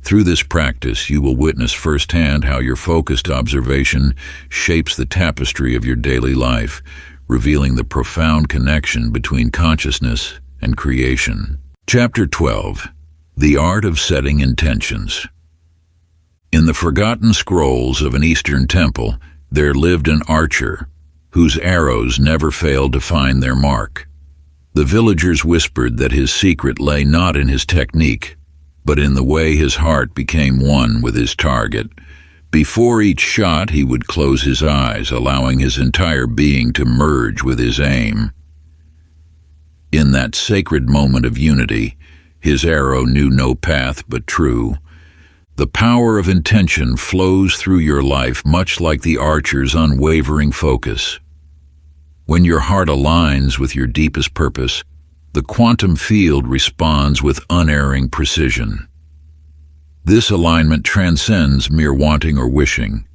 [SPEAKER 1] Through this practice, you will witness firsthand how your focused observation shapes the tapestry of your daily life, revealing the profound connection between consciousness and creation. Chapter 12. The Art of Setting Intentions. In the forgotten scrolls of an Eastern temple, there lived an archer whose arrows never failed to find their mark. The villagers whispered that his secret lay not in his technique, but in the way his heart became one with his target. Before each shot, he would close his eyes, allowing his entire being to merge with his aim. In that sacred moment of unity, his arrow knew no path but true. The power of intention flows through your life much like the archer's unwavering focus. When your heart aligns with your deepest purpose, the quantum field responds with unerring precision. This alignment transcends mere wanting or wishing.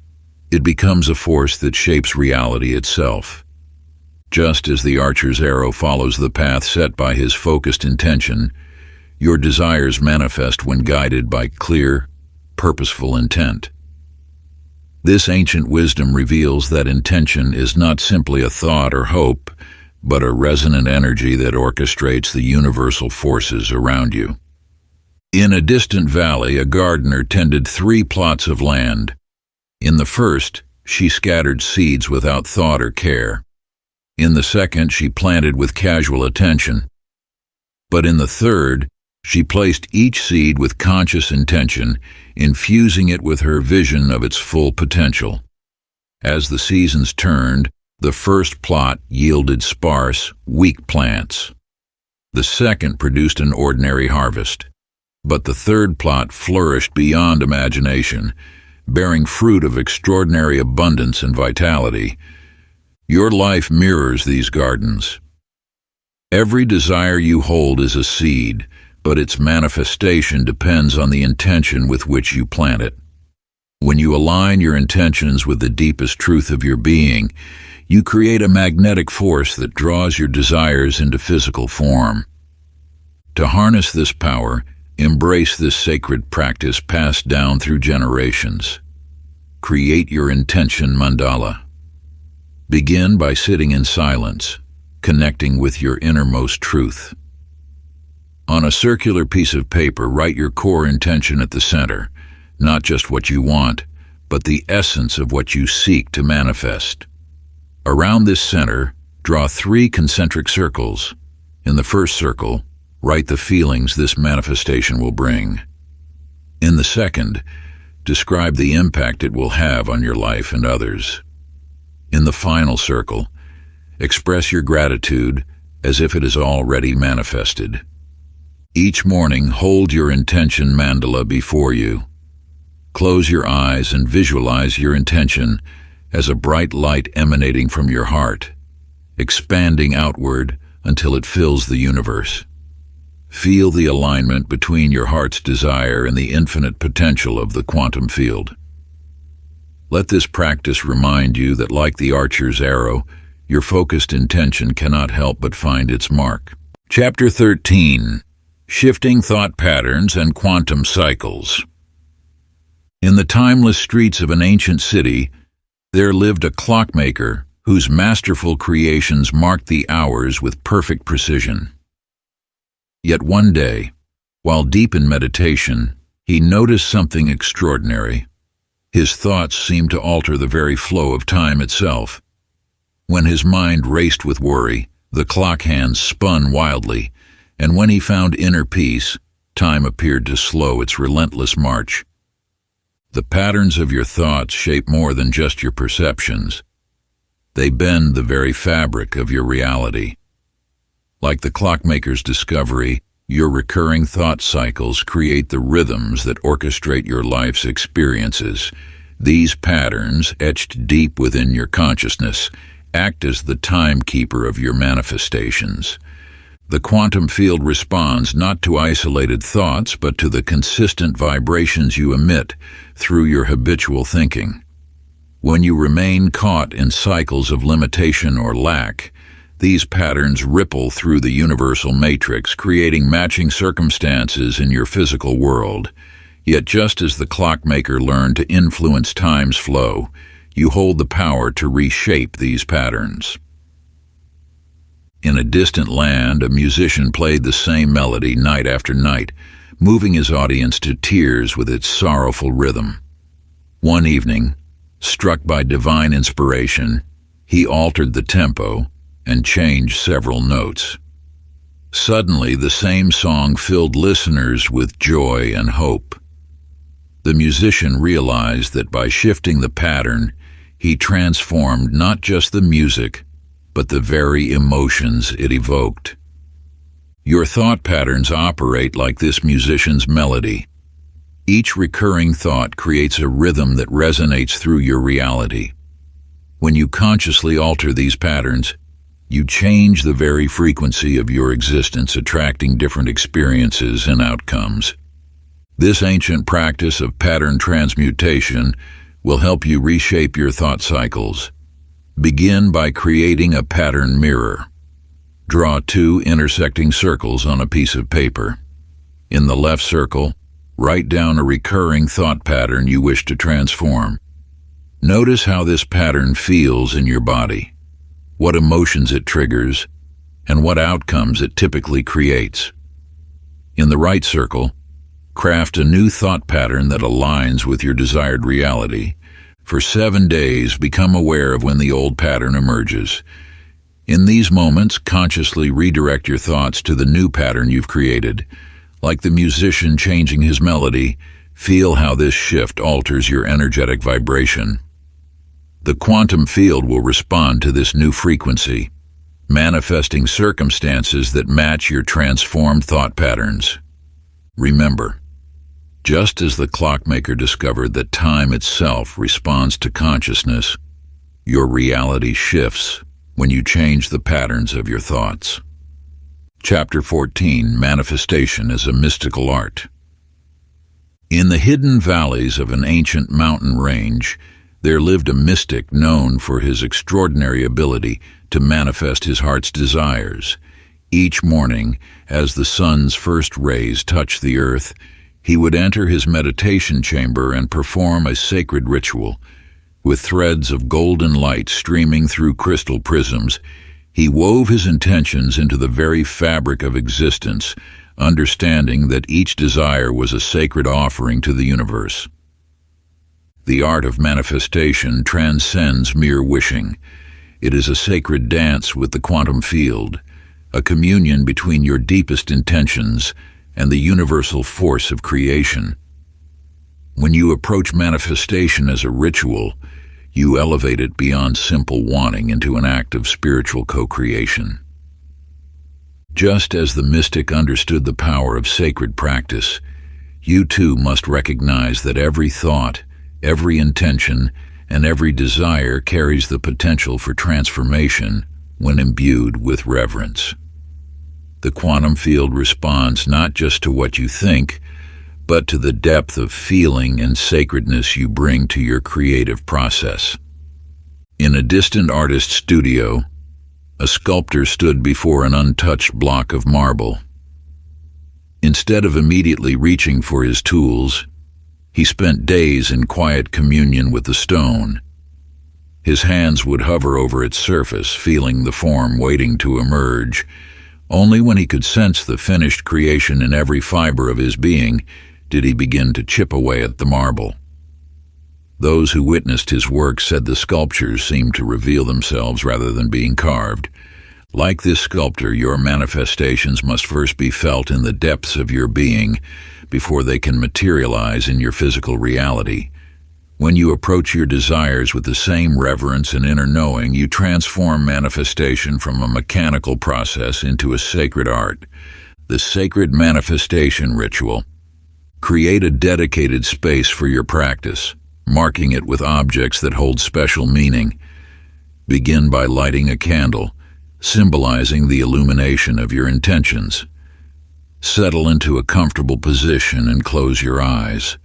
[SPEAKER 1] It becomes a force that shapes reality itself. Just as the archer's arrow follows the path set by his focused intention, your desires manifest when guided by clear, purposeful intent. This ancient wisdom reveals that intention is not simply a thought or hope, but a resonant energy that orchestrates the universal forces around you. In a distant valley, a gardener tended 3 plots of land. In the first, she scattered seeds without thought or care. In the second, she planted with casual attention. But in the third, she placed each seed with conscious intention, infusing it with her vision of its full potential. As the seasons turned, the first plot yielded sparse, weak plants. The second produced an ordinary harvest. But the third plot flourished beyond imagination, bearing fruit of extraordinary abundance and vitality. Your life mirrors these gardens. Every desire you hold is a seed, but its manifestation depends on the intention with which you plant it. When you align your intentions with the deepest truth of your being, you create a magnetic force that draws your desires into physical form. To harness this power, embrace this sacred practice passed down through generations. Create your intention mandala. Begin by sitting in silence, connecting with your innermost truth. On a circular piece of paper, write your core intention at the center, not just what you want, but the essence of what you seek to manifest. Around this center, draw 3 concentric circles. In the first circle, write the feelings this manifestation will bring. In the second, describe the impact it will have on your life and others. In the final circle, express your gratitude as if it is already manifested. Each morning, hold your intention mandala before you. Close your eyes and visualize your intention as a bright light emanating from your heart, expanding outward until it fills the universe. Feel the alignment between your heart's desire and the infinite potential of the quantum field. Let this practice remind you that, like the archer's arrow, your focused intention cannot help but find its mark. Chapter 13. Shifting Thought Patterns and Quantum Cycles. In the timeless streets of an ancient city, there lived a clockmaker whose masterful creations marked the hours with perfect precision. Yet one day, while deep in meditation, he noticed something extraordinary. His thoughts seemed to alter the very flow of time itself. When his mind raced with worry, the clock hands spun wildly, and when he found inner peace, time appeared to slow its relentless march. The patterns of your thoughts shape more than just your perceptions. They bend the very fabric of your reality. Like the clockmaker's discovery, your recurring thought cycles create the rhythms that orchestrate your life's experiences. These patterns, etched deep within your consciousness, act as the timekeeper of your manifestations. The quantum field responds not to isolated thoughts, but to the consistent vibrations you emit through your habitual thinking. When you remain caught in cycles of limitation or lack, these patterns ripple through the universal matrix, creating matching circumstances in your physical world. Yet just as the clockmaker learned to influence time's flow, you hold the power to reshape these patterns. In a distant land, a musician played the same melody night after night, moving his audience to tears with its sorrowful rhythm. One evening, struck by divine inspiration, he altered the tempo and changed several notes. Suddenly, the same song filled listeners with joy and hope. The musician realized that by shifting the pattern, he transformed not just the music, but the very emotions it evoked. Your thought patterns operate like this musician's melody. Each recurring thought creates a rhythm that resonates through your reality. When you consciously alter these patterns, you change the very frequency of your existence, attracting different experiences and outcomes. This ancient practice of pattern transmutation will help you reshape your thought cycles. Begin by creating a pattern mirror. Draw 2 intersecting circles on a piece of paper. In the left circle, write down a recurring thought pattern you wish to transform. Notice how this pattern feels in your body, what emotions it triggers, and what outcomes it typically creates. In the right circle, craft a new thought pattern that aligns with your desired reality. For 7 days, become aware of when the old pattern emerges. In these moments, consciously redirect your thoughts to the new pattern you've created. Like the musician changing his melody, feel how this shift alters your energetic vibration. The quantum field will respond to this new frequency, manifesting circumstances that match your transformed thought patterns. Remember, just as the clockmaker discovered that time itself responds to consciousness, your reality shifts when you change the patterns of your thoughts. Chapter 14. Manifestation as a Mystical Art. In the hidden valleys of an ancient mountain range, there lived a mystic known for his extraordinary ability to manifest his heart's desires. Each morning, as the sun's first rays touched the earth, he would enter his meditation chamber and perform a sacred ritual. With threads of golden light streaming through crystal prisms, he wove his intentions into the very fabric of existence, understanding that each desire was a sacred offering to the universe. The art of manifestation transcends mere wishing. It is a sacred dance with the quantum field, a communion between your deepest intentions and the universal force of creation. When you approach manifestation as a ritual, you elevate it beyond simple wanting into an act of spiritual co-creation. Just as the mystic understood the power of sacred practice, You too must recognize that every thought, every intention, and every desire carries the potential for transformation when imbued with reverence. The quantum field responds not just to what you think, but to the depth of feeling and sacredness you bring to your creative process. In a distant artist's studio, a sculptor stood before an untouched block of marble. Instead of immediately reaching for his tools, he spent days in quiet communion with the stone. His hands would hover over its surface, feeling the form waiting to emerge. Only when he could sense the finished creation in every fiber of his being did he begin to chip away at the marble. Those who witnessed his work said the sculptures seemed to reveal themselves rather than being carved. Like this sculptor, your manifestations must first be felt in the depths of your being before they can materialize in your physical reality. When you approach your desires with the same reverence and inner knowing, you transform manifestation from a mechanical process into a sacred art. The sacred manifestation ritual. Create a dedicated space for your practice, marking it with objects that hold special meaning. Begin by lighting a candle, symbolizing the illumination of your intentions. Settle into a comfortable position and close your eyes.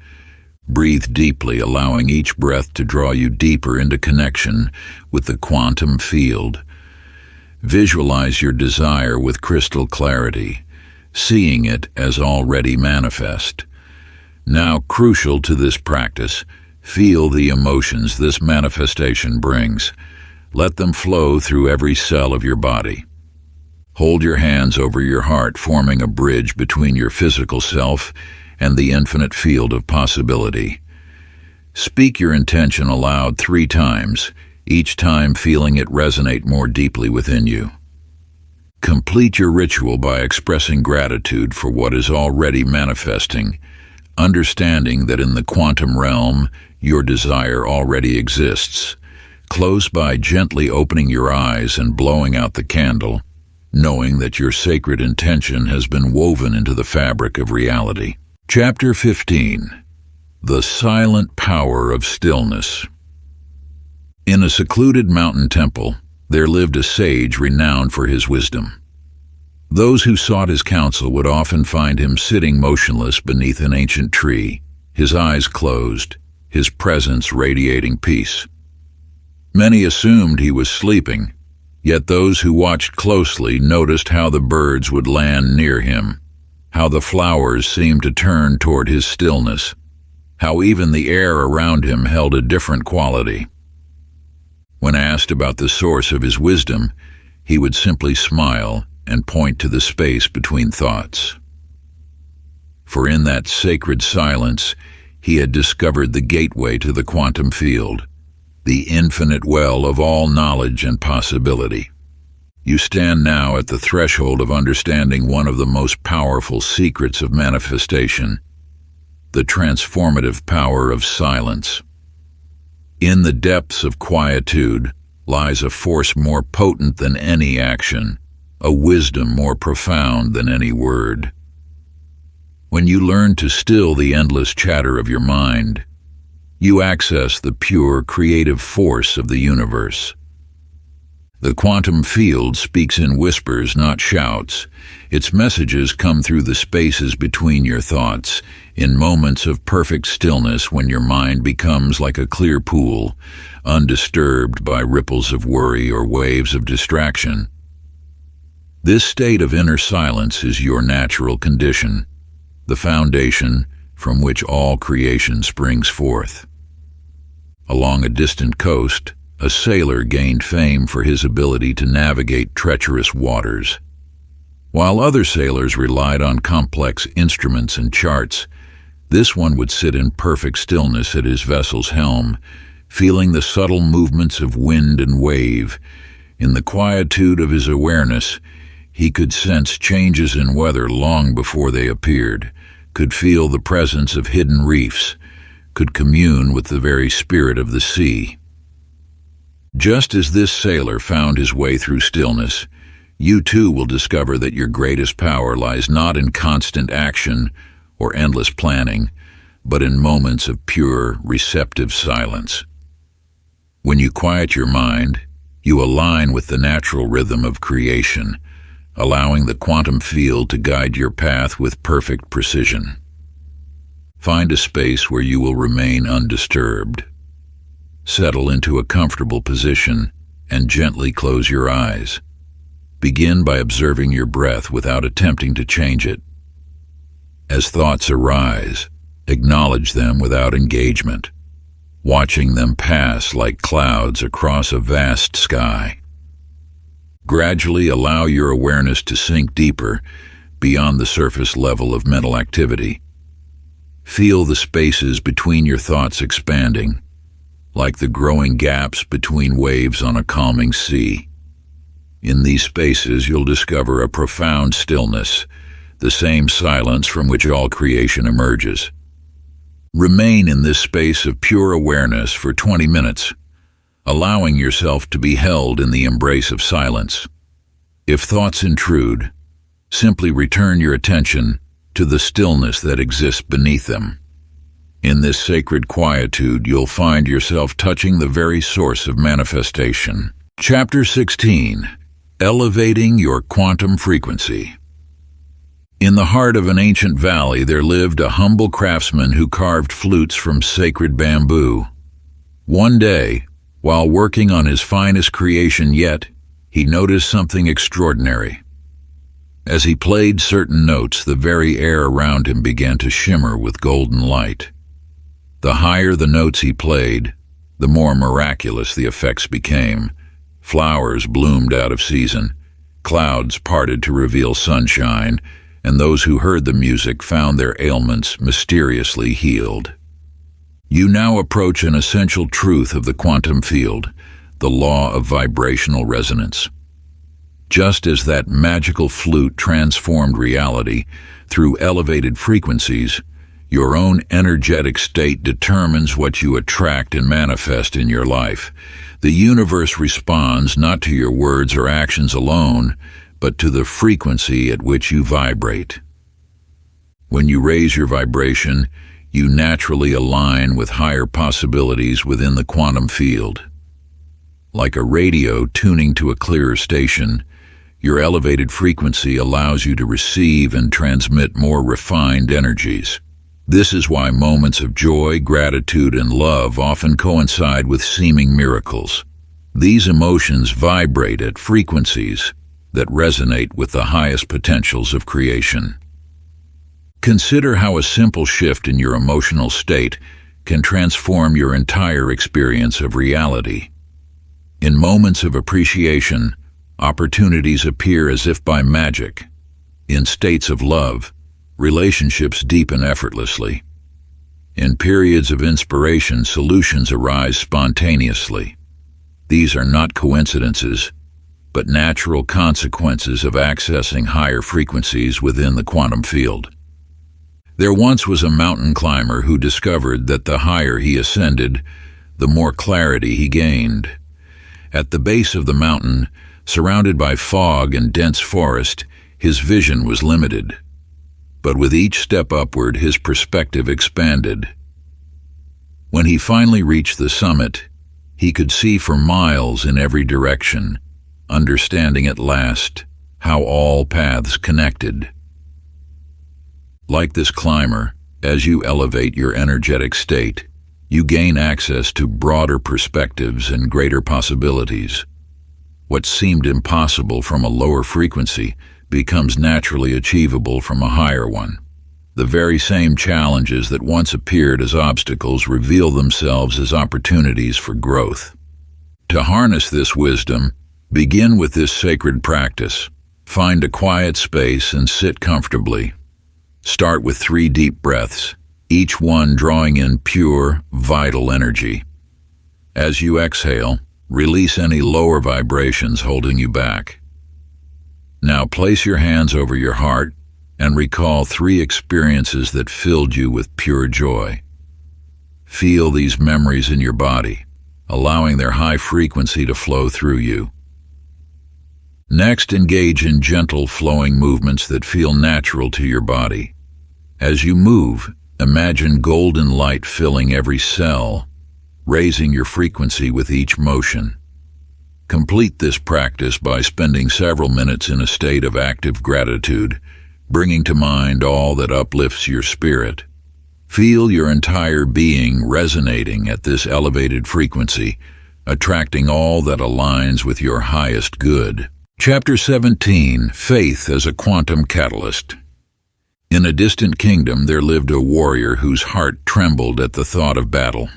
[SPEAKER 1] Breathe deeply, allowing each breath to draw you deeper into connection with the quantum field. Visualize your desire with crystal clarity, seeing it as already manifest. Now, crucial to this practice, feel the emotions this manifestation brings. Let them flow through every cell of your body. Hold your hands over your heart, forming a bridge between your physical self and the infinite field of possibility. Speak your intention aloud 3 times, each time feeling it resonate more deeply within you. Complete your ritual by expressing gratitude for what is already manifesting, understanding that in the quantum realm, your desire already exists. Close by gently opening your eyes and blowing out the candle, knowing that your sacred intention has been woven into the fabric of reality. Chapter 15. The Silent Power of Stillness. In a secluded mountain temple, there lived a sage renowned for his wisdom. Those who sought his counsel would often find him sitting motionless beneath an ancient tree, his eyes closed, his presence radiating peace. Many assumed he was sleeping, yet those who watched closely noticed how the birds would land near him, how the flowers seemed to turn toward his stillness, how even the air around him held a different quality. When asked about the source of his wisdom, he would simply smile and point to the space between thoughts. For in that sacred silence, he had discovered the gateway to the quantum field, the infinite well of all knowledge and possibility. You stand now at the threshold of understanding one of the most powerful secrets of manifestation, the transformative power of silence. In the depths of quietude lies a force more potent than any action, a wisdom more profound than any word. When you learn to still the endless chatter of your mind, you access the pure creative force of the universe. The quantum field speaks in whispers, not shouts. Its messages come through the spaces between your thoughts, in moments of perfect stillness when your mind becomes like a clear pool, undisturbed by ripples of worry or waves of distraction. This state of inner silence is your natural condition, the foundation from which all creation springs forth. Along a distant coast, a sailor gained fame for his ability to navigate treacherous waters. While other sailors relied on complex instruments and charts, this one would sit in perfect stillness at his vessel's helm, feeling the subtle movements of wind and wave. In the quietude of his awareness, he could sense changes in weather long before they appeared, could feel the presence of hidden reefs, could commune with the very spirit of the sea. Just as this sailor found his way through stillness, you too will discover that your greatest power lies not in constant action or endless planning, but in moments of pure, receptive silence. When you quiet your mind, you align with the natural rhythm of creation, allowing the quantum field to guide your path with perfect precision. Find a space where you will remain undisturbed. Settle into a comfortable position and gently close your eyes. Begin by observing your breath without attempting to change it. As thoughts arise, acknowledge them without engagement, watching them pass like clouds across a vast sky. Gradually allow your awareness to sink deeper beyond the surface level of mental activity. Feel the spaces between your thoughts expanding, like the growing gaps between waves on a calming sea. In these spaces, you'll discover a profound stillness, the same silence from which all creation emerges. Remain in this space of pure awareness for 20 minutes, allowing yourself to be held in the embrace of silence. If thoughts intrude, simply return your attention to the stillness that exists beneath them. In this sacred quietude, you'll find yourself touching the very source of manifestation. Chapter 16. Elevating Your Quantum Frequency. In the heart of an ancient valley, there lived a humble craftsman who carved flutes from sacred bamboo. One day, while working on his finest creation yet, he noticed something extraordinary. As he played certain notes, the very air around him began to shimmer with golden light. The higher the notes he played, the more miraculous the effects became. Flowers bloomed out of season, clouds parted to reveal sunshine, and those who heard the music found their ailments mysteriously healed. You now approach an essential truth of the quantum field, the law of vibrational resonance. Just as that magical flute transformed reality through elevated frequencies, your own energetic state determines what you attract and manifest in your life. The universe responds not to your words or actions alone, but to the frequency at which you vibrate. When you raise your vibration, you naturally align with higher possibilities within the quantum field. Like a radio tuning to a clearer station, your elevated frequency allows you to receive and transmit more refined energies. This is why moments of joy, gratitude, and love often coincide with seeming miracles. These emotions vibrate at frequencies that resonate with the highest potentials of creation. Consider how a simple shift in your emotional state can transform your entire experience of reality. In moments of appreciation, opportunities appear as if by magic. In states of love, relationships deepen effortlessly. In periods of inspiration, solutions arise spontaneously. These are not coincidences, but natural consequences of accessing higher frequencies within the quantum field. There once was a mountain climber who discovered that the higher he ascended, the more clarity he gained. At the base of the mountain, surrounded by fog and dense forest, his vision was limited. But with each step upward, his perspective expanded. When he finally reached the summit, he could see for miles in every direction, understanding at last how all paths connected. Like this climber, as you elevate your energetic state, you gain access to broader perspectives and greater possibilities. What seemed impossible from a lower frequency becomes naturally achievable from a higher one. The very same challenges that once appeared as obstacles reveal themselves as opportunities for growth. To harness this wisdom, begin with this sacred practice. Find a quiet space and sit comfortably. Start with 3 deep breaths, each one drawing in pure, vital energy. As you exhale, release any lower vibrations holding you back. Now place your hands over your heart and recall 3 experiences that filled you with pure joy. Feel these memories in your body, allowing their high frequency to flow through you. Next, engage in gentle flowing movements that feel natural to your body. As you move, imagine golden light filling every cell, raising your frequency with each motion. Complete this practice by spending several minutes in a state of active gratitude, bringing to mind all that uplifts your spirit. Feel your entire being resonating at this elevated frequency, attracting all that aligns with your highest good. Chapter 17, Faith as a Quantum Catalyst. In a distant kingdom there lived a warrior whose heart trembled at the thought of battle.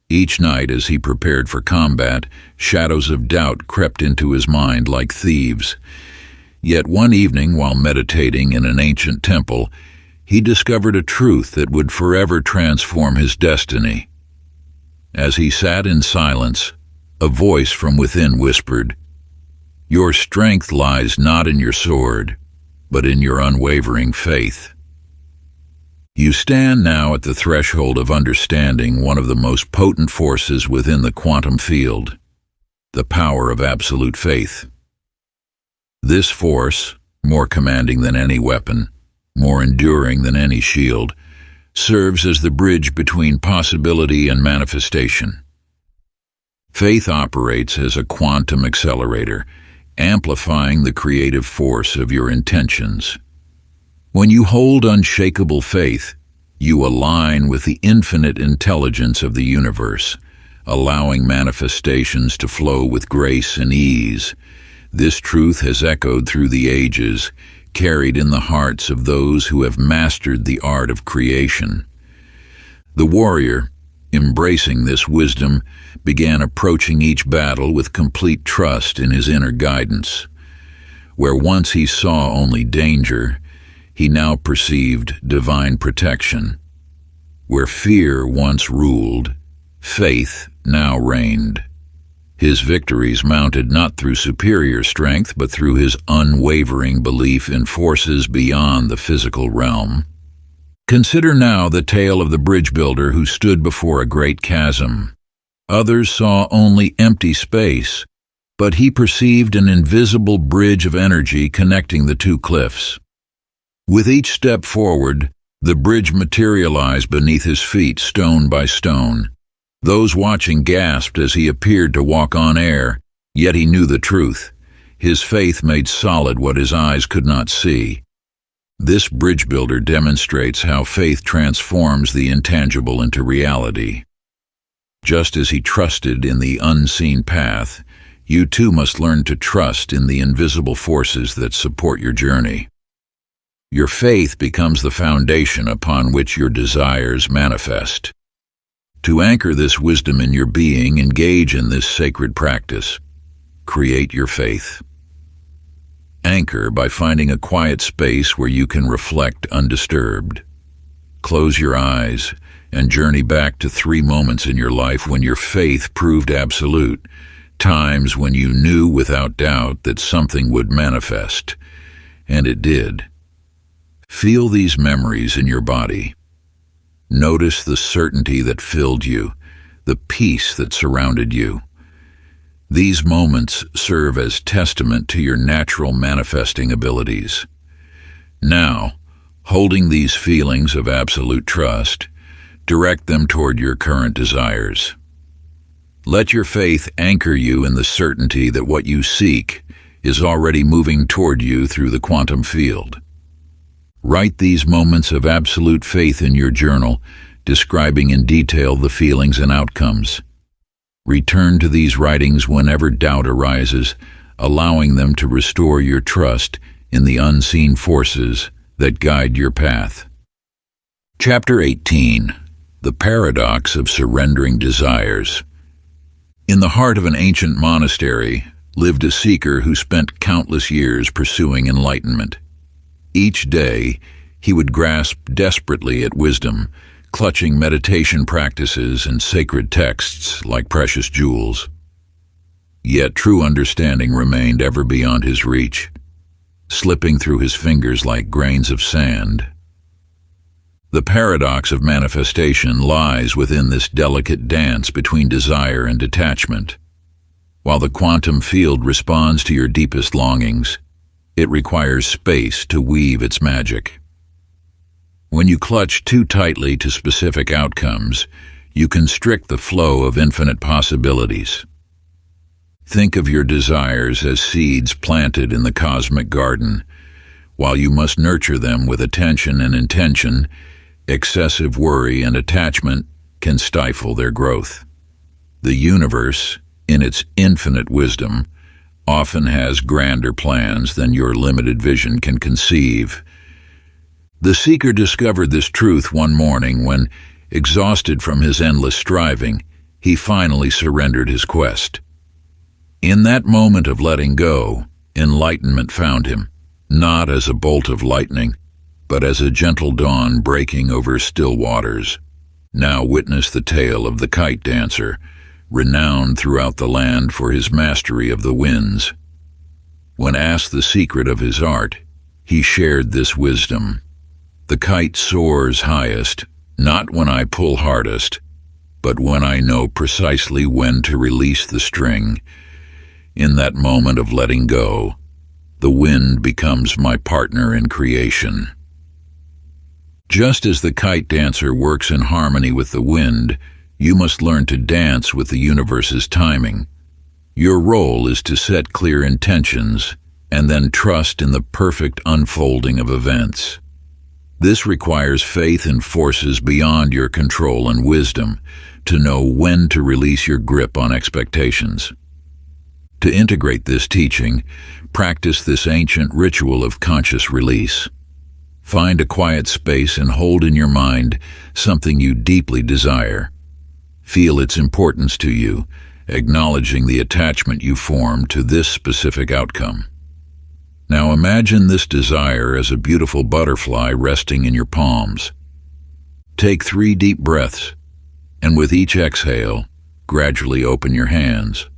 [SPEAKER 1] Each night as he prepared for combat, shadows of doubt crept into his mind like thieves. Yet one evening, while meditating in an ancient temple, he discovered a truth that would forever transform his destiny. As he sat in silence, a voice from within whispered, "Your strength lies not in your sword, but in your unwavering faith." You stand now at the threshold of understanding one of the most potent forces within the quantum field, the power of absolute faith. This force, more commanding than any weapon, more enduring than any shield, serves as the bridge between possibility and manifestation. Faith operates as a quantum accelerator, amplifying the creative force of your intentions. When you hold unshakable faith, you align with the infinite intelligence of the universe, allowing manifestations to flow with grace and ease. This truth has echoed through the ages, carried in the hearts of those who have mastered the art of creation. The warrior, embracing this wisdom, began approaching each battle with complete trust in his inner guidance. Where once he saw only danger, he now perceived divine protection. Where fear once ruled, faith now reigned. His victories mounted not through superior strength, but through his unwavering belief in forces beyond the physical realm. Consider now the tale of the bridge builder who stood before a great chasm. Others saw only empty space, but he perceived an invisible bridge of energy connecting the two cliffs. With each step forward, the bridge materialized beneath his feet stone by stone. Those watching gasped as he appeared to walk on air, yet he knew the truth. His faith made solid what his eyes could not see. This bridge builder demonstrates how faith transforms the intangible into reality. Just as he trusted in the unseen path, you too must learn to trust in the invisible forces that support your journey. Your faith becomes the foundation upon which your desires manifest. To anchor this wisdom in your being, engage in this sacred practice. Create your faith. Anchor by finding a quiet space where you can reflect undisturbed. Close your eyes and journey back to 3 moments in your life when your faith proved absolute, times when you knew without doubt that something would manifest, and it did. Feel these memories in your body. Notice the certainty that filled you, the peace that surrounded you. These moments serve as testament to your natural manifesting abilities. Now, holding these feelings of absolute trust, direct them toward your current desires. Let your faith anchor you in the certainty that what you seek is already moving toward you through the quantum field. Write these moments of absolute faith in your journal, describing in detail the feelings and outcomes. Return to these writings whenever doubt arises, allowing them to restore your trust in the unseen forces that guide your path. Chapter 18, The Paradox of Surrendering Desires. In the heart of an ancient monastery lived a seeker who spent countless years pursuing enlightenment. Each day, he would grasp desperately at wisdom, clutching meditation practices and sacred texts like precious jewels. Yet true understanding remained ever beyond his reach, slipping through his fingers like grains of sand. The paradox of manifestation lies within this delicate dance between desire and detachment. While the quantum field responds to your deepest longings, it requires space to weave its magic. When you clutch too tightly to specific outcomes, you constrict the flow of infinite possibilities. Think of your desires as seeds planted in the cosmic garden. While you must nurture them with attention and intention, excessive worry and attachment can stifle their growth. The universe, in its infinite wisdom, often has grander plans than your limited vision can conceive. The seeker discovered this truth one morning when, exhausted from his endless striving, he finally surrendered his quest. In that moment of letting go, enlightenment found him, not as a bolt of lightning, but as a gentle dawn breaking over still waters. Now witness the tale of the kite dancer, renowned throughout the land for his mastery of the winds. When asked the secret of his art, he shared this wisdom. The kite soars highest, not when I pull hardest, but when I know precisely when to release the string. In that moment of letting go, the wind becomes my partner in creation. Just as the kite dancer works in harmony with the wind, you must learn to dance with the universe's timing. Your role is to set clear intentions and then trust in the perfect unfolding of events. This requires faith in forces beyond your control and wisdom to know when to release your grip on expectations. To integrate this teaching, practice this ancient ritual of conscious release. Find a quiet space and hold in your mind something you deeply desire. Feel its importance to you, acknowledging the attachment you form to this specific outcome. Now imagine this desire as a beautiful butterfly resting in your palms. Take 3 deep breaths, and with each exhale, gradually open your hands.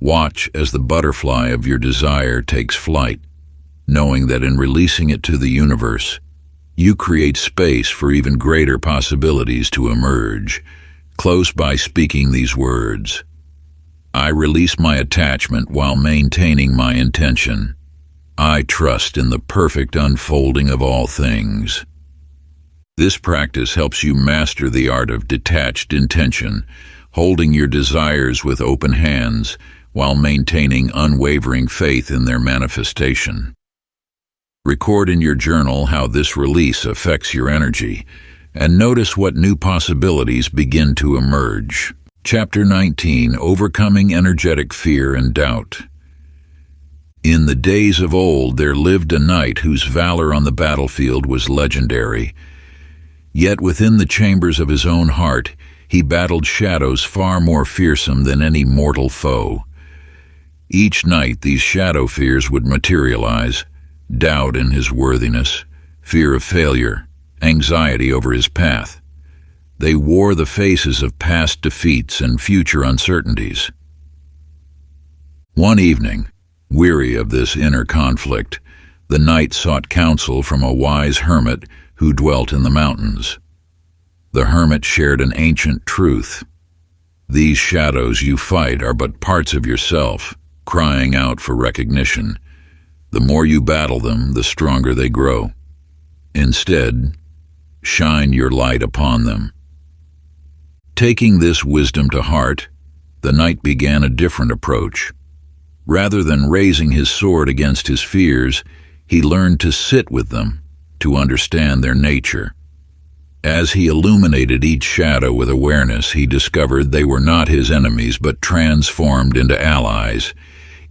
[SPEAKER 1] Watch as the butterfly of your desire takes flight, knowing that in releasing it to the universe, you create space for even greater possibilities to emerge. Close by speaking these words: I release my attachment while maintaining my intention. I trust in the perfect unfolding of all things. This practice helps you master the art of detached intention, holding your desires with open hands while maintaining unwavering faith in their manifestation. Record in your journal how this release affects your energy, and notice what new possibilities begin to emerge. Chapter 19: Overcoming Energetic Fear and Doubt. In the days of old there lived a knight whose valor on the battlefield was legendary. Yet within the chambers of his own heart, he battled shadows far more fearsome than any mortal foe. Each night these shadow fears would materialize: doubt in his worthiness, fear of failure, anxiety over his path. They wore the faces of past defeats and future uncertainties. One evening, weary of this inner conflict, the knight sought counsel from a wise hermit who dwelt in the mountains. The hermit shared an ancient truth: these shadows you fight are but parts of yourself, crying out for recognition. The more you battle them, the stronger they grow. Instead, shine your light upon them. Taking this wisdom to heart, the knight began a different approach. Rather than raising his sword against his fears, he learned to sit with them, to understand their nature. As he illuminated each shadow with awareness, he discovered they were not his enemies but transformed into allies,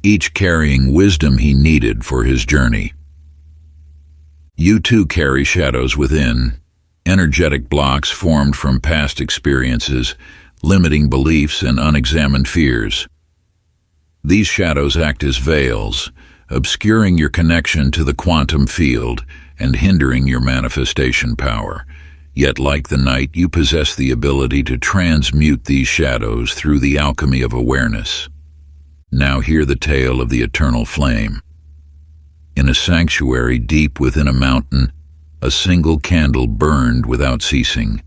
[SPEAKER 1] each carrying wisdom he needed for his journey. You too carry shadows within, energetic blocks formed from past experiences, limiting beliefs and unexamined fears. These shadows act as veils, obscuring your connection to the quantum field and hindering your manifestation power. Yet, like the knight, you possess the ability to transmute these shadows through the alchemy of awareness. Now hear the tale of the eternal flame. In a sanctuary deep within a mountain, a single candle burned without ceasing.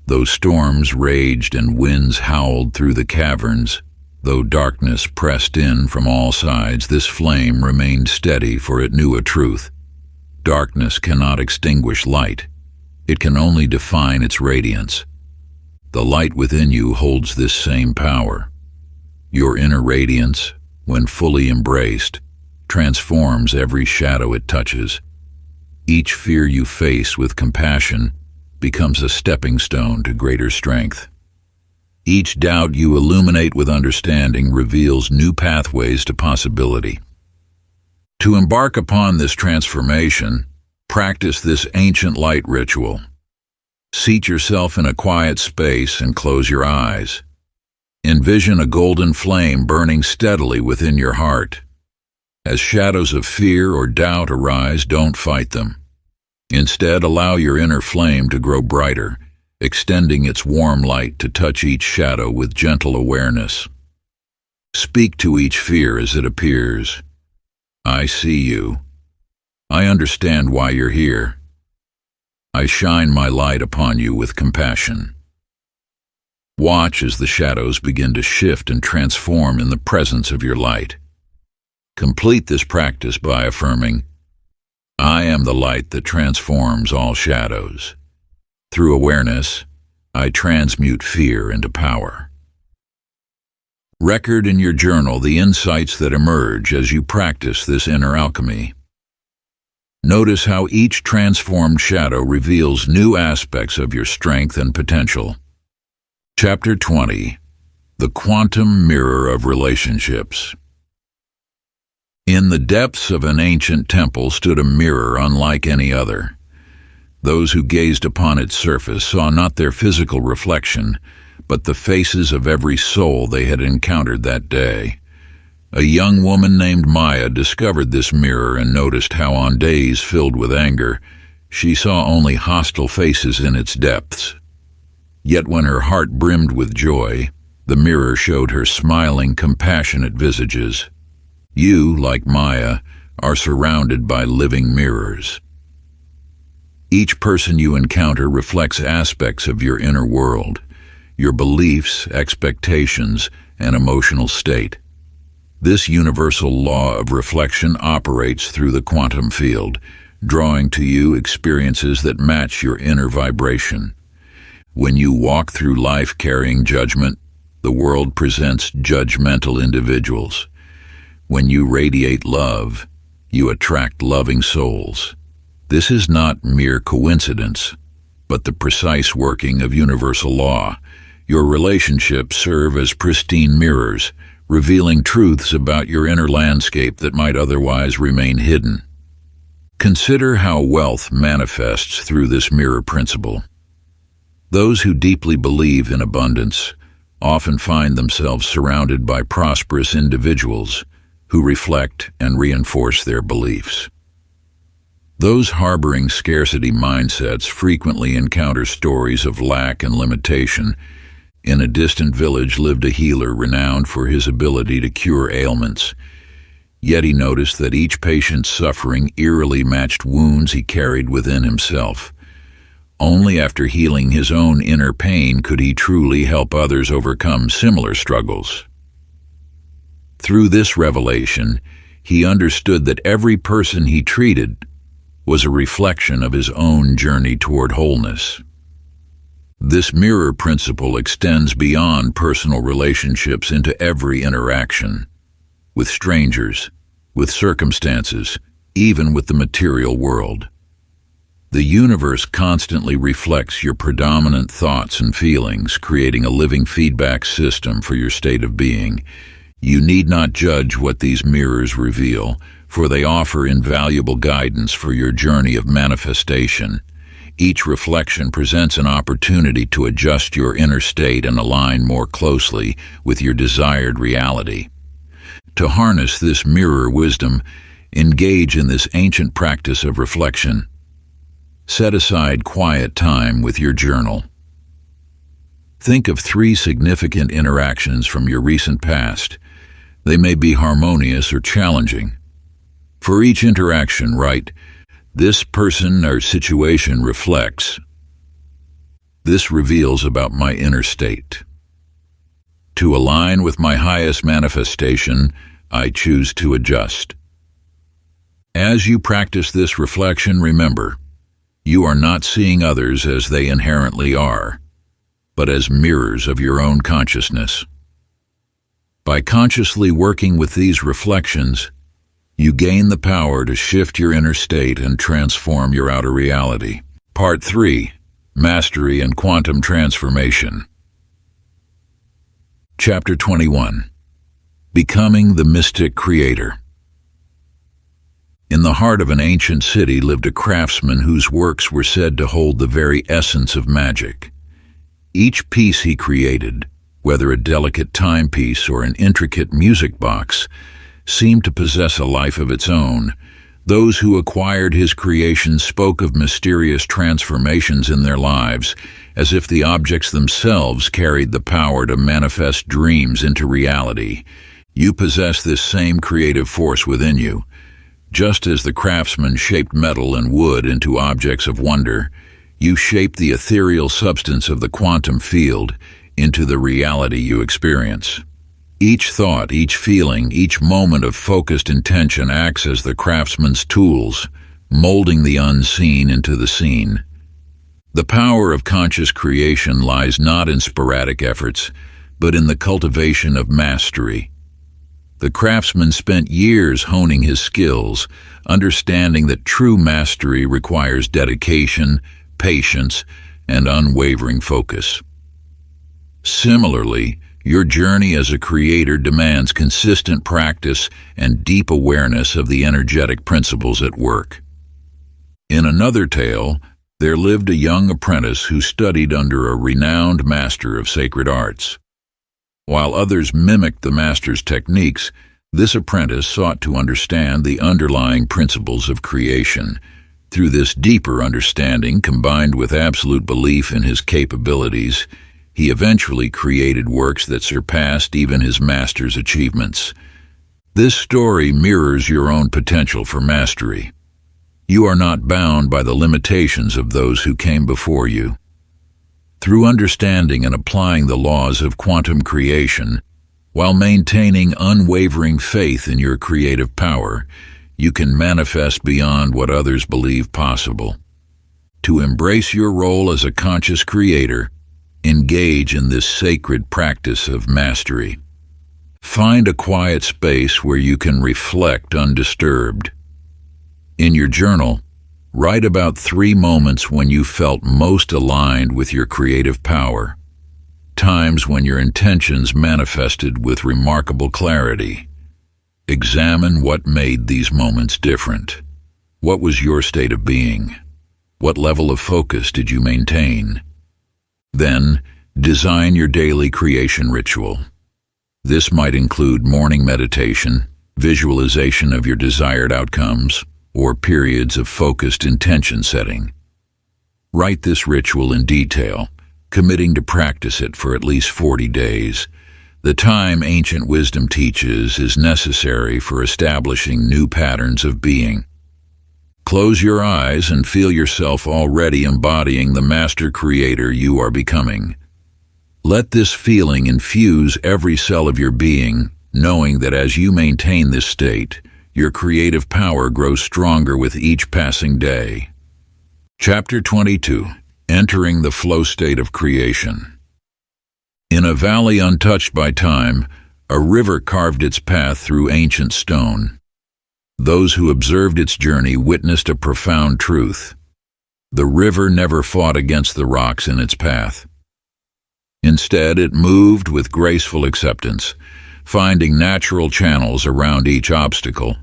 [SPEAKER 1] Though storms raged and winds howled through the caverns, though darkness pressed in from all sides, this flame remained steady, for it knew a truth: darkness cannot extinguish light, it can only define its radiance. The light within you holds this same power. Your inner radiance, when fully embraced, transforms every shadow it touches. Each fear you face with compassion becomes a stepping stone to greater strength. Each doubt you illuminate with understanding reveals new pathways to possibility. To embark upon this transformation, practice this ancient light ritual. Seat yourself in a quiet space and close your eyes. Envision a golden flame burning steadily within your heart. As shadows of fear or doubt arise, don't fight them. Instead, allow your inner flame to grow brighter, extending its warm light to touch each shadow with gentle awareness. Speak to each fear as it appears. I see you. I understand why you're here. I shine my light upon you with compassion. Watch as the shadows begin to shift and transform in the presence of your light. Complete this practice by affirming, I am the light that transforms all shadows. Through awareness, I transmute fear into power. Record in your journal the insights that emerge as you practice this inner alchemy. Notice how each transformed shadow reveals new aspects of your strength and potential. Chapter 20. The Quantum Mirror of Relationships. In the depths of an ancient temple stood a mirror unlike any other. Those who gazed upon its surface saw not their physical reflection, but the faces of every soul they had encountered that day. A young woman named Maya discovered this mirror and noticed how on days filled with anger, she saw only hostile faces in its depths. Yet when her heart brimmed with joy, the mirror showed her smiling, compassionate visages. You, like Maya, are surrounded by living mirrors. Each person you encounter reflects aspects of your inner world, your beliefs, expectations, and emotional state. This universal law of reflection operates through the quantum field, drawing to you experiences that match your inner vibration. When you walk through life carrying judgment, the world presents judgmental individuals. When you radiate love, you attract loving souls. This is not mere coincidence, but the precise working of universal law. Your relationships serve as pristine mirrors, revealing truths about your inner landscape that might otherwise remain hidden. Consider how wealth manifests through this mirror principle. Those who deeply believe in abundance often find themselves surrounded by prosperous individuals who reflect and reinforce their beliefs. Those harboring scarcity mindsets frequently encounter stories of lack and limitation. In a distant village lived a healer renowned for his ability to cure ailments. Yet he noticed that each patient's suffering eerily matched wounds he carried within himself. Only after healing his own inner pain could he truly help others overcome similar struggles. Through this revelation, he understood that every person he treated was a reflection of his own journey toward wholeness. This mirror principle extends beyond personal relationships into every interaction, with strangers, with circumstances, even with the material world. The universe constantly reflects your predominant thoughts and feelings, creating a living feedback system for your state of being. You need not judge what these mirrors reveal, for they offer invaluable guidance for your journey of manifestation. Each reflection presents an opportunity to adjust your inner state and align more closely with your desired reality. To harness this mirror wisdom, engage in this ancient practice of reflection. Set aside quiet time with your journal. Think of 3 significant interactions from your recent past. They may be harmonious or challenging. For each interaction, write, "This person or situation reflects. This reveals about my inner state. To align with my highest manifestation, I choose to adjust." As you practice this reflection, remember, You are not seeing others as they inherently are, but as mirrors of your own consciousness. By consciously working with these reflections, you gain the power to shift your inner state and transform your outer reality. Part 3. Mastery and Quantum Transformation. Chapter 21. Becoming the Mystic Creator. In the heart of an ancient city lived a craftsman whose works were said to hold the very essence of magic. Each piece he created, whether a delicate timepiece or an intricate music box, seemed to possess a life of its own. Those who acquired his creations spoke of mysterious transformations in their lives, as if the objects themselves carried the power to manifest dreams into reality. You possess this same creative force within you. Just as the craftsman shaped metal and wood into objects of wonder, you shape the ethereal substance of the quantum field into the reality you experience. Each thought, each feeling, each moment of focused intention acts as the craftsman's tools, molding the unseen into the seen. The power of conscious creation lies not in sporadic efforts, but in the cultivation of mastery. The craftsman spent years honing his skills, understanding that true mastery requires dedication, patience, and unwavering focus. Similarly, your journey as a creator demands consistent practice and deep awareness of the energetic principles at work. In another tale, there lived a young apprentice who studied under a renowned master of sacred arts. While others mimicked the master's techniques, this apprentice sought to understand the underlying principles of creation. Through this deeper understanding, combined with absolute belief in his capabilities, he eventually created works that surpassed even his master's achievements. This story mirrors your own potential for mastery. You are not bound by the limitations of those who came before you. Through understanding and applying the laws of quantum creation, while maintaining unwavering faith in your creative power, you can manifest beyond what others believe possible. To embrace your role as a conscious creator, engage in this sacred practice of mastery. Find a quiet space where you can reflect undisturbed. In your journal, write about 3 moments when you felt most aligned with your creative power, times when your intentions manifested with remarkable clarity. Examine what made these moments different. What was your state of being? What level of focus did you maintain? Then, design your daily creation ritual. This might include morning meditation, visualization of your desired outcomes, or periods of focused intention setting. Write this ritual in detail, committing to practice it for at least 40 days. The time ancient wisdom teaches is necessary for establishing new patterns of being. Close your eyes and feel yourself already embodying the master creator you are becoming. Let this feeling infuse every cell of your being, knowing that as you maintain this state, your creative power grows stronger with each passing day. Chapter 22. Entering the flow state of creation. In a valley untouched by time, a river carved its path through ancient stone. Those who observed its journey witnessed a profound truth. The river never fought against the rocks in its path. Instead, it moved with graceful acceptance, finding natural channels around each obstacle,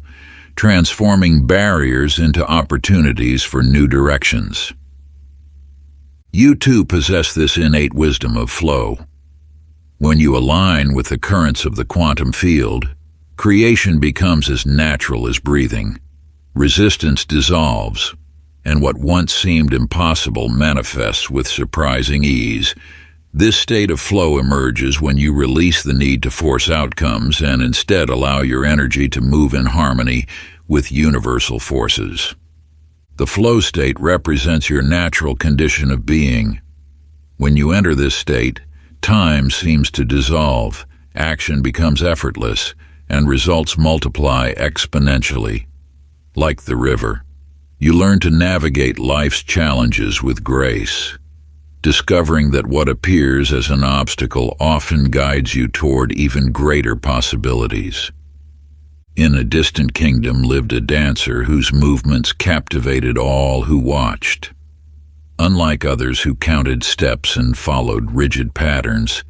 [SPEAKER 1] transforming barriers into opportunities for new directions. You too possess this innate wisdom of flow. When you align with the currents of the quantum field, creation becomes as natural as breathing. Resistance dissolves, and what once seemed impossible manifests with surprising ease. This state of flow emerges when you release the need to force outcomes and instead allow your energy to move in harmony with universal forces. The flow state represents your natural condition of being. When you enter this state, time seems to dissolve, action becomes effortless, and results multiply exponentially. Like the river, You learn to navigate life's challenges with grace, discovering that what appears as an obstacle often guides you toward even greater possibilities. In a distant kingdom lived a dancer whose movements captivated all who watched. Unlike others who counted steps and followed rigid patterns,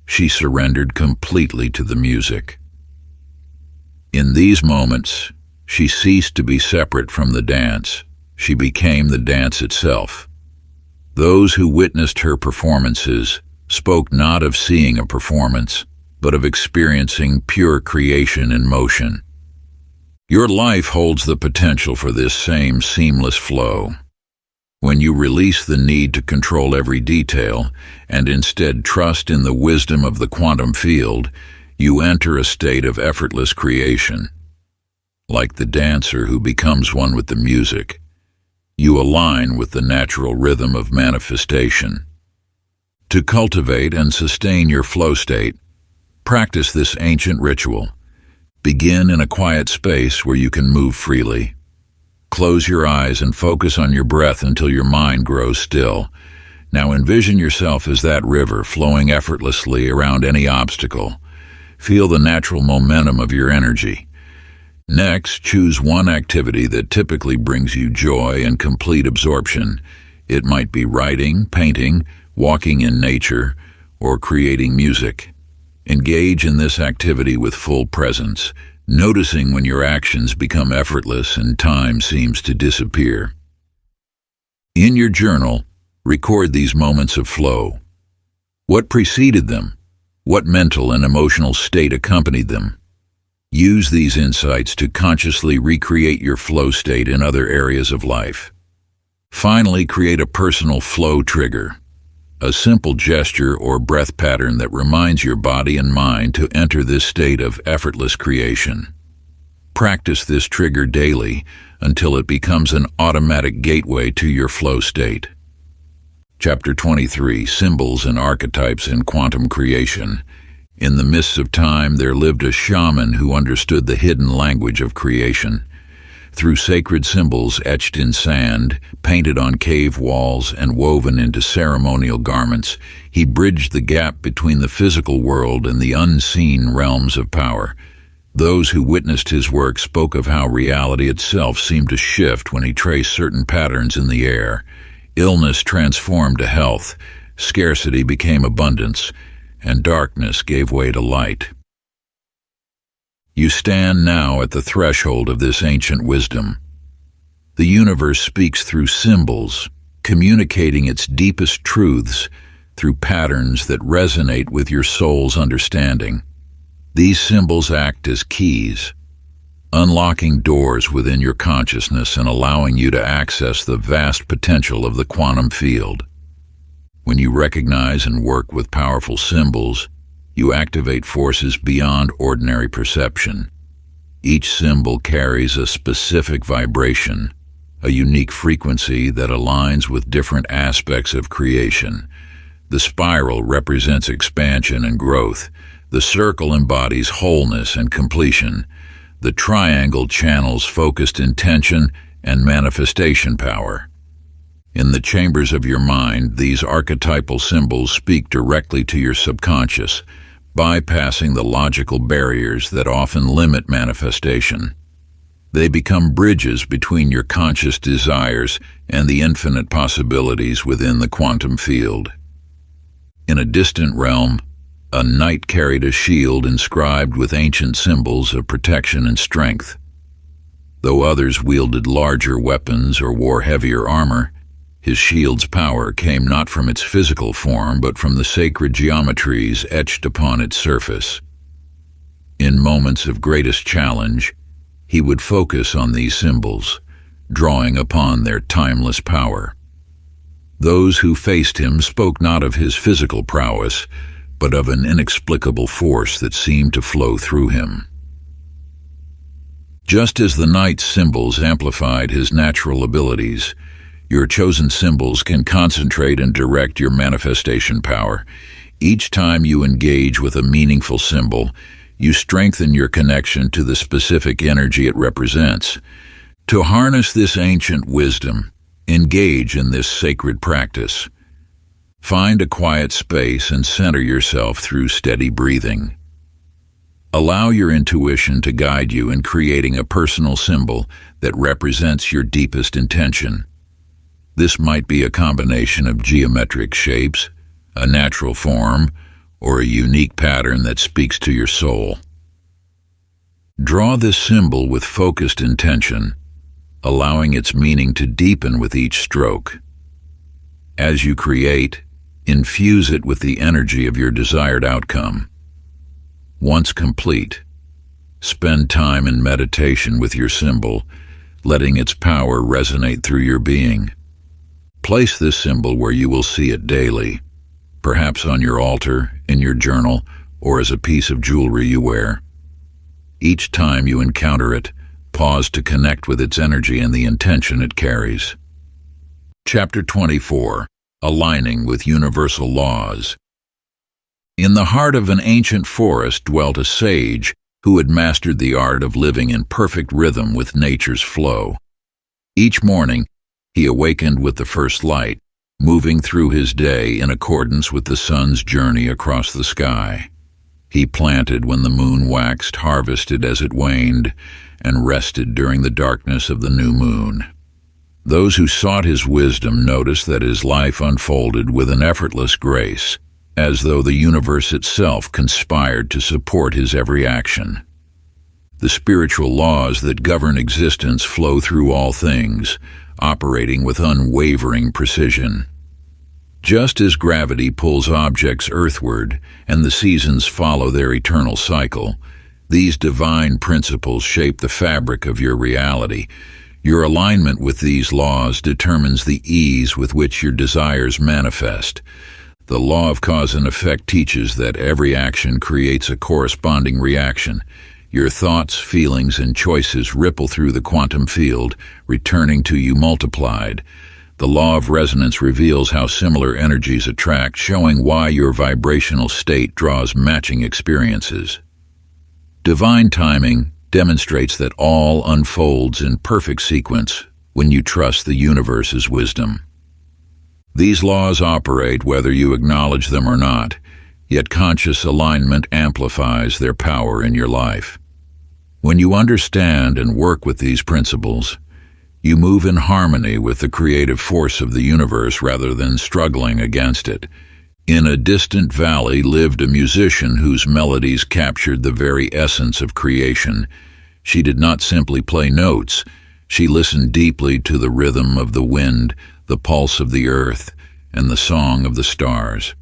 [SPEAKER 1] she surrendered completely to the music. In these moments, she ceased to be separate from the dance. She became the dance itself. Those who witnessed her performances spoke not of seeing a performance, but of experiencing pure creation in motion. Your life holds the potential for this same seamless flow. When you release the need to control every detail and instead trust in the wisdom of the quantum field, you enter a state of effortless creation. Like the dancer who becomes one with the music, you align with the natural rhythm of manifestation. To cultivate and sustain your flow state, practice this ancient ritual. Begin in a quiet space where you can move freely. Close your eyes and focus on your breath until your mind grows still. Now envision yourself as that river flowing effortlessly around any obstacle. Feel the natural momentum of your energy. Next, choose one activity that typically brings you joy and complete absorption. It might be writing, painting, walking in nature, or creating music. Engage in this activity with full presence, noticing when your actions become effortless and time seems to disappear. In your journal, record these moments of flow. What preceded them? What mental and emotional state accompanied them? Use these insights to consciously recreate your flow state in other areas of life. Finally, create a personal flow trigger, a simple gesture or breath pattern that reminds your body and mind to enter this state of effortless creation. Practice this trigger daily until it becomes an automatic gateway to your flow state. Chapter 23, Symbols and Archetypes in Quantum Creation. In the mists of time, there lived a shaman who understood the hidden language of creation. Through sacred symbols etched in sand, painted on cave walls, and woven into ceremonial garments, he bridged the gap between the physical world and the unseen realms of power. Those who witnessed his work spoke of how reality itself seemed to shift when he traced certain patterns in the air. Illness transformed to health, scarcity became abundance, and darkness gave way to light. You stand now at the threshold of this ancient wisdom. The universe speaks through symbols, communicating its deepest truths through patterns that resonate with your soul's understanding. These symbols act as keys, unlocking doors within your consciousness and allowing you to access the vast potential of the quantum field. When you recognize and work with powerful symbols, you activate forces beyond ordinary perception. Each symbol carries a specific vibration, a unique frequency that aligns with different aspects of creation. The spiral represents expansion and growth. The circle embodies wholeness and completion. The triangle channels focused intention and manifestation power. In the chambers of your mind, these archetypal symbols speak directly to your subconscious, bypassing the logical barriers that often limit manifestation. They become bridges between your conscious desires and the infinite possibilities within the quantum field. In a distant realm, a knight carried a shield inscribed with ancient symbols of protection and strength. Though others wielded larger weapons or wore heavier armor, his shield's power came not from its physical form but from the sacred geometries etched upon its surface. In moments of greatest challenge, he would focus on these symbols, drawing upon their timeless power. Those who faced him spoke not of his physical prowess, but of an inexplicable force that seemed to flow through him. Just as the knight's symbols amplified his natural abilities, your chosen symbols can concentrate and direct your manifestation power. Each time you engage with a meaningful symbol, you strengthen your connection to the specific energy it represents. To harness this ancient wisdom, engage in this sacred practice. Find a quiet space and center yourself through steady breathing. Allow your intuition to guide you in creating a personal symbol that represents your deepest intention. This might be a combination of geometric shapes, a natural form, or a unique pattern that speaks to your soul. Draw this symbol with focused intention, allowing its meaning to deepen with each stroke. As you create, infuse it with the energy of your desired outcome. Once complete, spend time in meditation with your symbol, letting its power resonate through your being. Place this symbol where you will see it daily, perhaps on your altar, in your journal, or as a piece of jewelry you wear. Each time you encounter it, pause to connect with its energy and the intention it carries. Chapter 24. Aligning with Universal Laws. In the heart of an ancient forest dwelt a sage who had mastered the art of living in perfect rhythm with nature's flow. Each morning, he awakened with the first light, moving through his day in accordance with the sun's journey across the sky. He planted when the moon waxed, harvested as it waned, and rested during the darkness of the new moon. Those who sought his wisdom noticed that his life unfolded with an effortless grace, as though the universe itself conspired to support his every action. The spiritual laws that govern existence flow through all things, operating with unwavering precision. Just as gravity pulls objects earthward and the seasons follow their eternal cycle, these divine principles shape the fabric of your reality. Your alignment with these laws determines the ease with which your desires manifest. The law of cause and effect teaches that every action creates a corresponding reaction. Your thoughts, feelings, and choices ripple through the quantum field, returning to you multiplied. The law of resonance reveals how similar energies attract, showing why your vibrational state draws matching experiences. Divine timing demonstrates that all unfolds in perfect sequence when you trust the universe's wisdom. These laws operate whether you acknowledge them or not, yet conscious alignment amplifies their power in your life. When you understand and work with these principles, you move in harmony with the creative force of the universe rather than struggling against it. In a distant valley lived a musician whose melodies captured the very essence of creation. She did not simply play notes. She listened deeply to the rhythm of the wind, the pulse of the earth, and the song of the stars.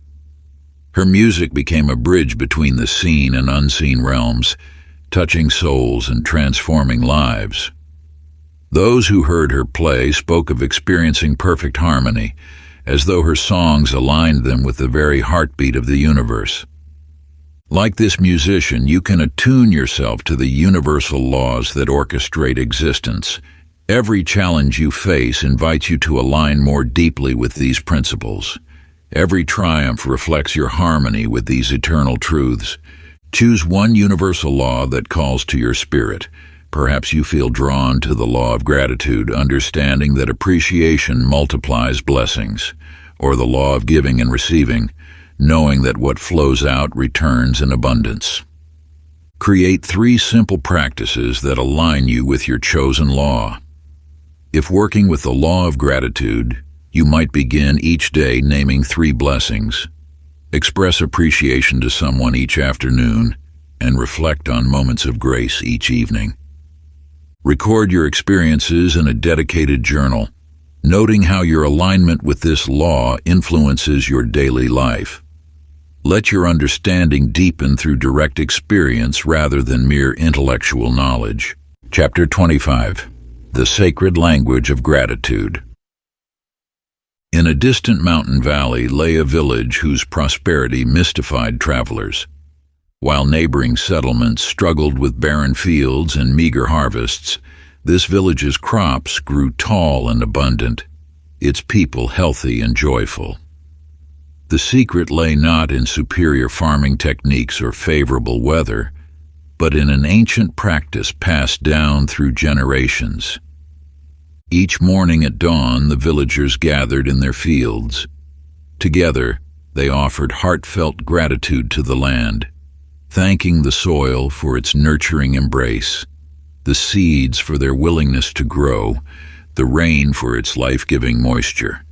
[SPEAKER 1] Her music became a bridge between the seen and unseen realms, touching souls and transforming lives. Those who heard her play spoke of experiencing perfect harmony, as though her songs aligned them with the very heartbeat of the universe. Like this musician, you can attune yourself to the universal laws that orchestrate existence. Every challenge you face invites you to align more deeply with these principles. Every triumph reflects your harmony with these eternal truths. Choose one universal law that calls to your spirit. Perhaps you feel drawn to the law of gratitude, understanding that appreciation multiplies blessings, or the law of giving and receiving, knowing that what flows out returns in abundance. Create 3 simple practices that align you with your chosen law. If working with the law of gratitude, you might begin each day naming 3 blessings. Express appreciation to someone each afternoon, and reflect on moments of grace each evening. Record your experiences in a dedicated journal, noting how your alignment with this law influences your daily life. Let your understanding deepen through direct experience rather than mere intellectual knowledge. Chapter 25. The Sacred Language of Gratitude. In a distant mountain valley lay a village whose prosperity mystified travelers. While neighboring settlements struggled with barren fields and meager harvests, this village's crops grew tall and abundant, its people healthy and joyful. The secret lay not in superior farming techniques or favorable weather, but in an ancient practice passed down through generations. Each morning at dawn, the villagers gathered in their fields. Together, they offered heartfelt gratitude to the land, thanking the soil for its nurturing embrace, the seeds for their willingness to grow, the rain for its life-giving moisture.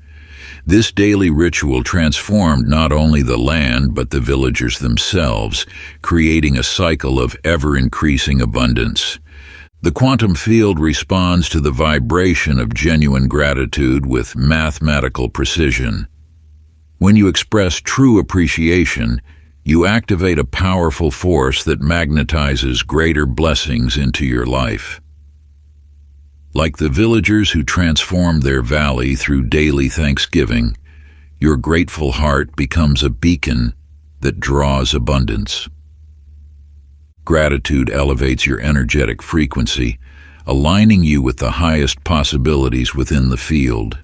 [SPEAKER 1] This daily ritual transformed not only the land but the villagers themselves, creating a cycle of ever-increasing abundance. The quantum field responds to the vibration of genuine gratitude with mathematical precision. When you express true appreciation, you activate a powerful force that magnetizes greater blessings into your life. Like the villagers who transformed their valley through daily thanksgiving, your grateful heart becomes a beacon that draws abundance. Gratitude elevates your energetic frequency, aligning you with the highest possibilities within the field.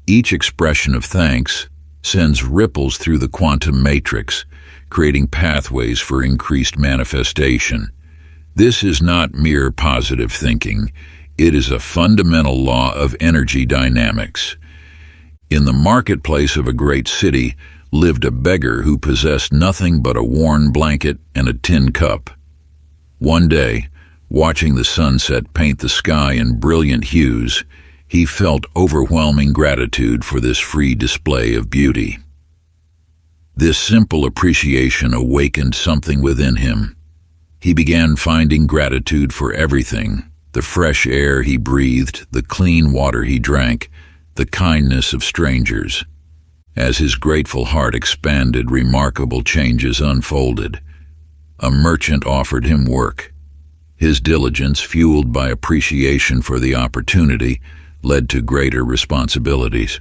[SPEAKER 1] Each expression of thanks sends ripples through the quantum matrix, creating pathways for increased manifestation. This is not mere positive thinking. It is a fundamental law of energy dynamics. In the marketplace of a great city lived a beggar who possessed nothing but a worn blanket and a tin cup. One day, watching the sunset paint the sky in brilliant hues, he felt overwhelming gratitude for this free display of beauty. This simple appreciation awakened something within him. He began finding gratitude for everything: the fresh air he breathed, the clean water he drank, the kindness of strangers. As his grateful heart expanded, remarkable changes unfolded. A merchant offered him work. His diligence, fueled by appreciation for the opportunity, led to greater responsibilities.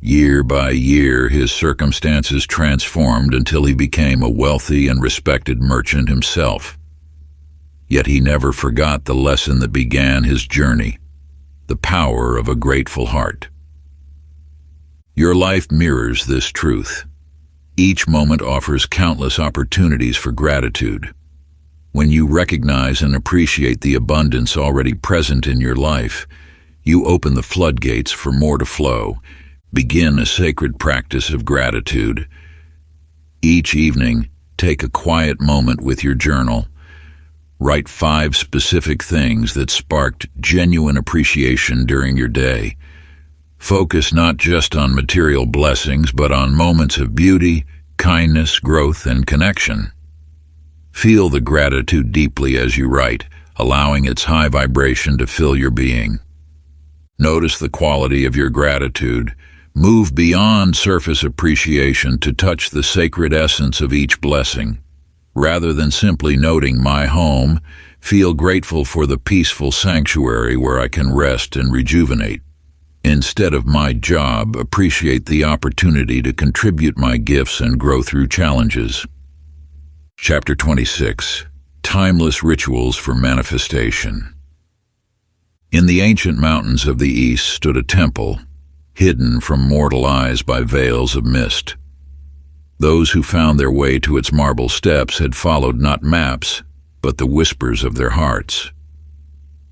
[SPEAKER 1] Year by year, his circumstances transformed until he became a wealthy and respected merchant himself. Yet he never forgot the lesson that began his journey: the power of a grateful heart. Your life mirrors this truth. Each moment offers countless opportunities for gratitude. When you recognize and appreciate the abundance already present in your life, you open the floodgates for more to flow. Begin a sacred practice of gratitude. Each evening, take a quiet moment with your journal. Write 5 specific things that sparked genuine appreciation during your day. Focus not just on material blessings, but on moments of beauty, kindness, growth, and connection. Feel the gratitude deeply as you write, allowing its high vibration to fill your being. Notice the quality of your gratitude. Move beyond surface appreciation to touch the sacred essence of each blessing. Rather than simply noting "my home," feel grateful for the peaceful sanctuary where I can rest and rejuvenate. Instead of "my job," appreciate the opportunity to contribute my gifts and grow through challenges. Chapter 26. Timeless Rituals for Manifestation. In the ancient mountains of the East stood a temple, hidden from mortal eyes by veils of mist. Those who found their way to its marble steps had followed not maps, but the whispers of their hearts.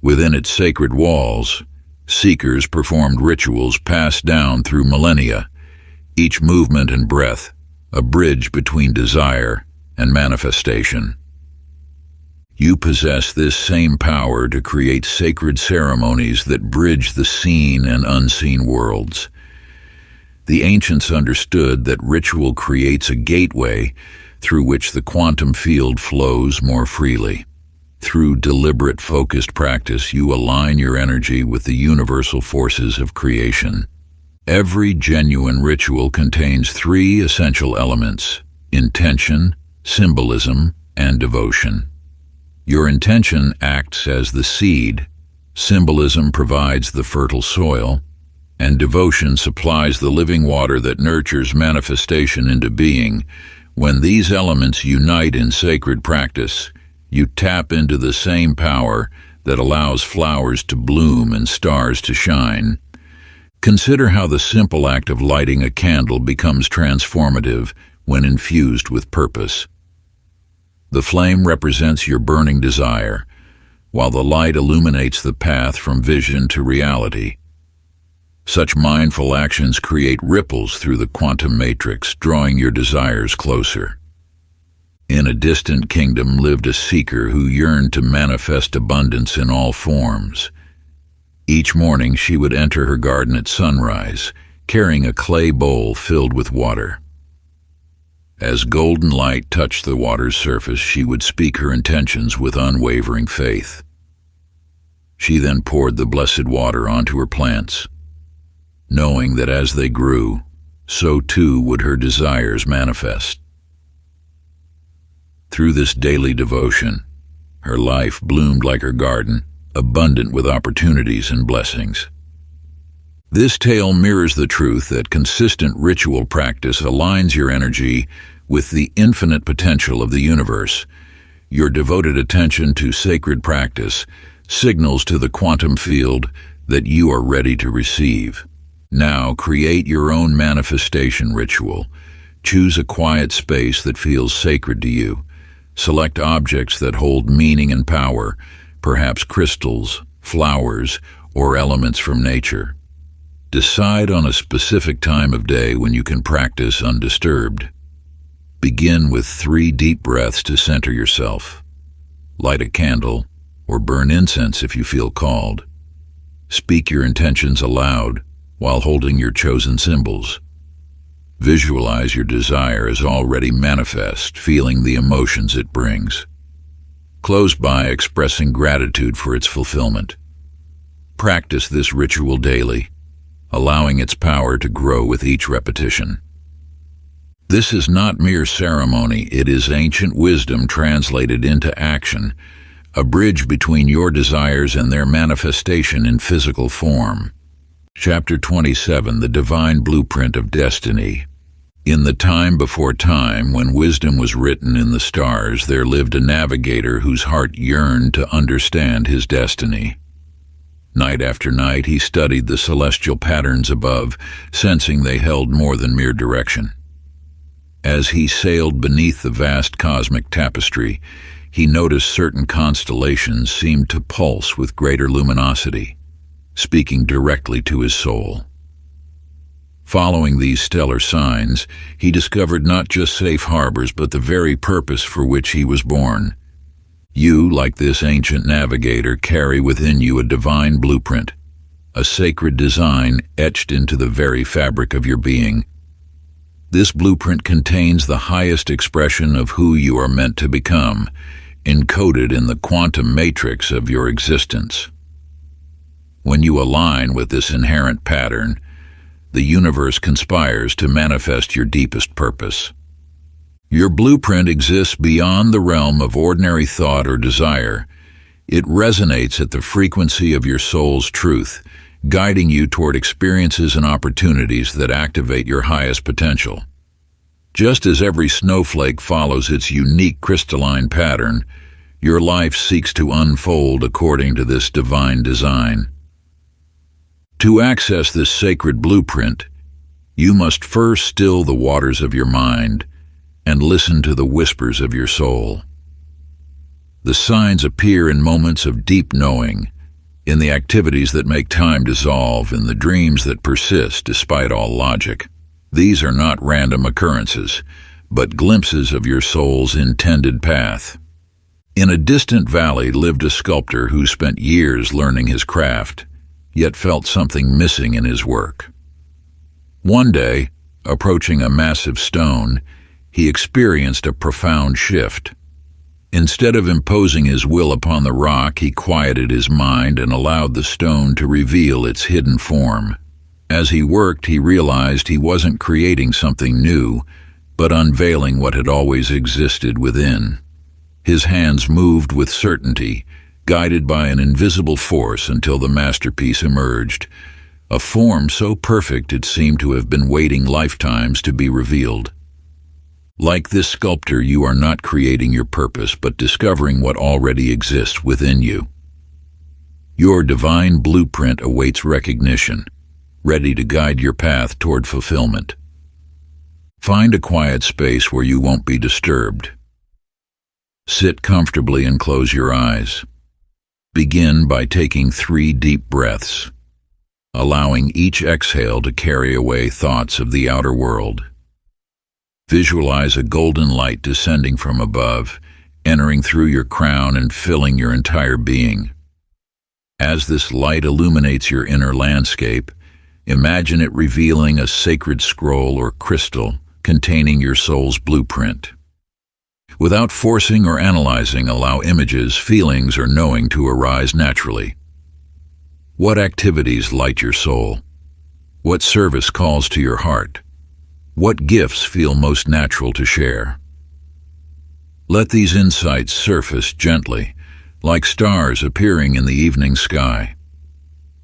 [SPEAKER 1] Within its sacred walls, seekers performed rituals passed down through millennia, each movement and breath a bridge between desire and manifestation. You possess this same power to create sacred ceremonies that bridge the seen and unseen worlds. The ancients understood that ritual creates a gateway through which the quantum field flows more freely. Through deliberate, focused practice, you align your energy with the universal forces of creation. Every genuine ritual contains 3 essential elements: intention, symbolism, and devotion. Your intention acts as the seed, symbolism provides the fertile soil, and devotion supplies the living water that nurtures manifestation into being. When these elements unite in sacred practice, you tap into the same power that allows flowers to bloom and stars to shine. Consider how the simple act of lighting a candle becomes transformative when infused with purpose. The flame represents your burning desire, while the light illuminates the path from vision to reality. Such mindful actions create ripples through the quantum matrix, drawing your desires closer. In a distant kingdom lived a seeker who yearned to manifest abundance in all forms. Each morning she would enter her garden at sunrise, carrying a clay bowl filled with water. As golden light touched the water's surface, she would speak her intentions with unwavering faith. She then poured the blessed water onto her plants, knowing that as they grew, so too would her desires manifest. Through this daily devotion, her life bloomed like her garden, abundant with opportunities and blessings. This tale mirrors the truth that consistent ritual practice aligns your energy with the infinite potential of the universe. Your devoted attention to sacred practice signals to the quantum field that you are ready to receive. Now, create your own manifestation ritual. Choose a quiet space that feels sacred to you. Select objects that hold meaning and power, perhaps crystals, flowers, or elements from nature. Decide on a specific time of day when you can practice undisturbed. Begin with 3 deep breaths to center yourself. Light a candle, or burn incense if you feel called. Speak your intentions aloud while holding your chosen symbols. Visualize your desire as already manifest, feeling the emotions it brings. Close by expressing gratitude for its fulfillment. Practice this ritual daily, allowing its power to grow with each repetition. This is not mere ceremony, it is ancient wisdom translated into action, a bridge between your desires and their manifestation in physical form. Chapter 27, The Divine Blueprint of Destiny. In the time before time, when wisdom was written in the stars, there lived a navigator whose heart yearned to understand his destiny. Night after night, he studied the celestial patterns above, sensing they held more than mere direction. As he sailed beneath the vast cosmic tapestry, he noticed certain constellations seemed to pulse with greater luminosity, speaking directly to his soul. Following these stellar signs, he discovered not just safe harbors but the very purpose for which he was born. You, like this ancient navigator, carry within you a divine blueprint, a sacred design etched into the very fabric of your being. This blueprint contains the highest expression of who you are meant to become, encoded in the quantum matrix of your existence. When you align with this inherent pattern, the universe conspires to manifest your deepest purpose. Your blueprint exists beyond the realm of ordinary thought or desire. It resonates at the frequency of your soul's truth, guiding you toward experiences and opportunities that activate your highest potential. Just as every snowflake follows its unique crystalline pattern, your life seeks to unfold according to this divine design. To access this sacred blueprint, you must first still the waters of your mind and listen to the whispers of your soul. The signs appear in moments of deep knowing, in the activities that make time dissolve, in the dreams that persist despite all logic. These are not random occurrences, but glimpses of your soul's intended path. In a distant valley lived a sculptor who spent years learning his craft, yet felt something missing in his work. One day, approaching a massive stone, he experienced a profound shift. Instead of imposing his will upon the rock, he quieted his mind and allowed the stone to reveal its hidden form. As he worked, he realized he wasn't creating something new, but unveiling what had always existed within. His hands moved with certainty, guided by an invisible force until the masterpiece emerged, a form so perfect it seemed to have been waiting lifetimes to be revealed. Like this sculptor, you are not creating your purpose, but discovering what already exists within you. Your divine blueprint awaits recognition, ready to guide your path toward fulfillment. Find a quiet space where you won't be disturbed. Sit comfortably and close your eyes. Begin by taking 3 deep breaths, allowing each exhale to carry away thoughts of the outer world. Visualize a golden light descending from above, entering through your crown and filling your entire being. As this light illuminates your inner landscape, imagine it revealing a sacred scroll or crystal containing your soul's blueprint. Without forcing or analyzing, allow images, feelings, or knowing to arise naturally. What activities light your soul? What service calls to your heart? What gifts feel most natural to share? Let these insights surface gently, like stars appearing in the evening sky.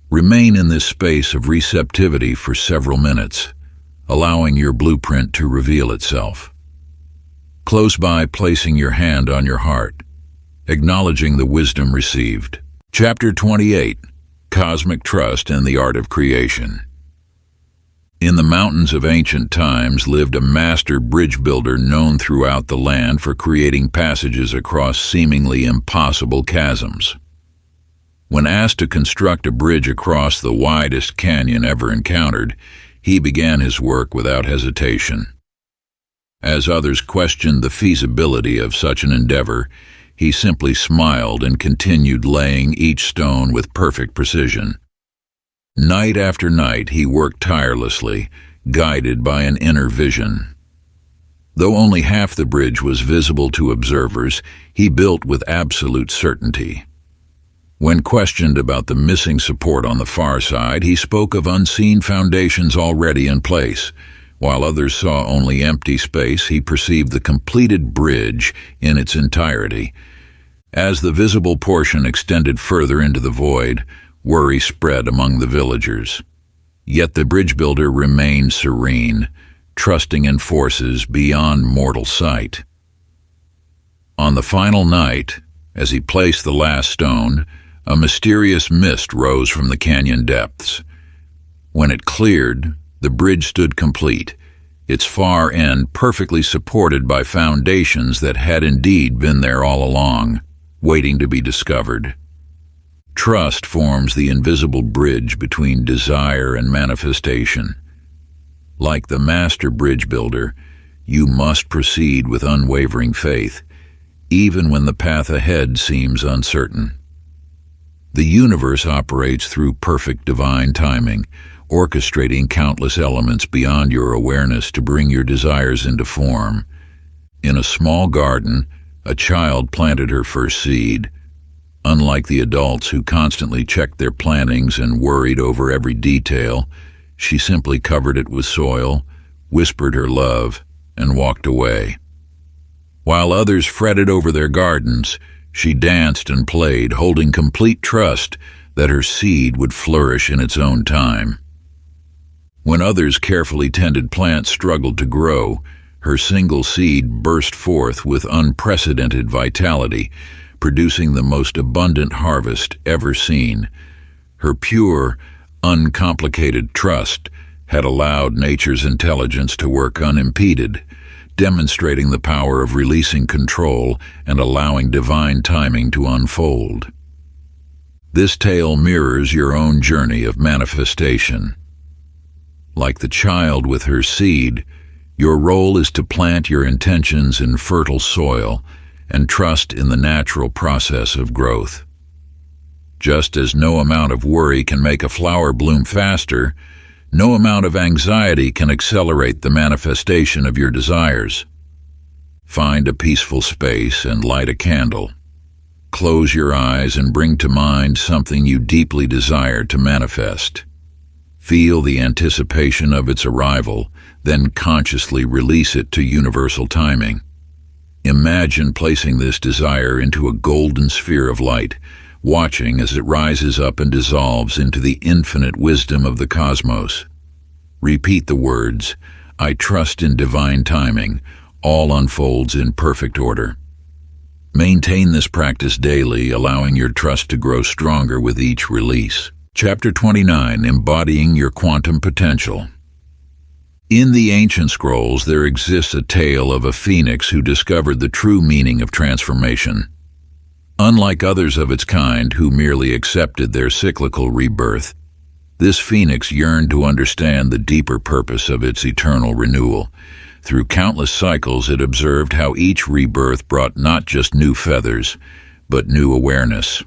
[SPEAKER 1] Remain in this space of receptivity for several minutes, allowing your blueprint to reveal itself. Close by, placing your hand on your heart, acknowledging the wisdom received. Chapter 28. Cosmic Trust and the Art of Creation. In the mountains of ancient times lived a master bridge builder known throughout the land for creating passages across seemingly impossible chasms. When asked to construct a bridge across the widest canyon ever encountered, he began his work without hesitation. As others questioned the feasibility of such an endeavor, he simply smiled and continued laying each stone with perfect precision. Night after night he worked tirelessly, guided by an inner vision. Though only half the bridge was visible to observers, he built with absolute certainty. When questioned about the missing support on the far side, he spoke of unseen foundations already in place. While others saw only empty space, he perceived the completed bridge in its entirety. As the visible portion extended further into the void, worry spread among the villagers. Yet the bridge builder remained serene, trusting in forces beyond mortal sight. On the final night, as he placed the last stone, a mysterious mist rose from the canyon depths. When it cleared, the bridge stood complete, its far end perfectly supported by foundations that had indeed been there all along, waiting to be discovered. Trust forms the invisible bridge between desire and manifestation. Like the master bridge builder, you must proceed with unwavering faith, even when the path ahead seems uncertain. The universe operates through perfect divine timing, orchestrating countless elements beyond your awareness to bring your desires into form. In a small garden, a child planted her first seed. Unlike the adults who constantly checked their plantings and worried over every detail, she simply covered it with soil, whispered her love, and walked away. While others fretted over their gardens, she danced and played, holding complete trust that her seed would flourish in its own time. When others carefully tended plants struggled to grow, her single seed burst forth with unprecedented vitality, producing the most abundant harvest ever seen. Her pure, uncomplicated trust had allowed nature's intelligence to work unimpeded, demonstrating the power of releasing control and allowing divine timing to unfold. This tale mirrors your own journey of manifestation. Like the child with her seed, your role is to plant your intentions in fertile soil and trust in the natural process of growth. Just as no amount of worry can make a flower bloom faster, no amount of anxiety can accelerate the manifestation of your desires. Find a peaceful space and light a candle. Close your eyes and bring to mind something you deeply desire to manifest. Feel the anticipation of its arrival, then consciously release it to universal timing. Imagine placing this desire into a golden sphere of light, watching as it rises up and dissolves into the infinite wisdom of the cosmos. Repeat the words, "I trust in divine timing," all unfolds in perfect order. Maintain this practice daily, allowing your trust to grow stronger with each release. Chapter 29. Embodying Your Quantum Potential. In the ancient scrolls, there exists a tale of a phoenix who discovered the true meaning of transformation. Unlike others of its kind who merely accepted their cyclical rebirth, this phoenix yearned to understand the deeper purpose of its eternal renewal. Through countless cycles, it observed how each rebirth brought not just new feathers, but new awareness.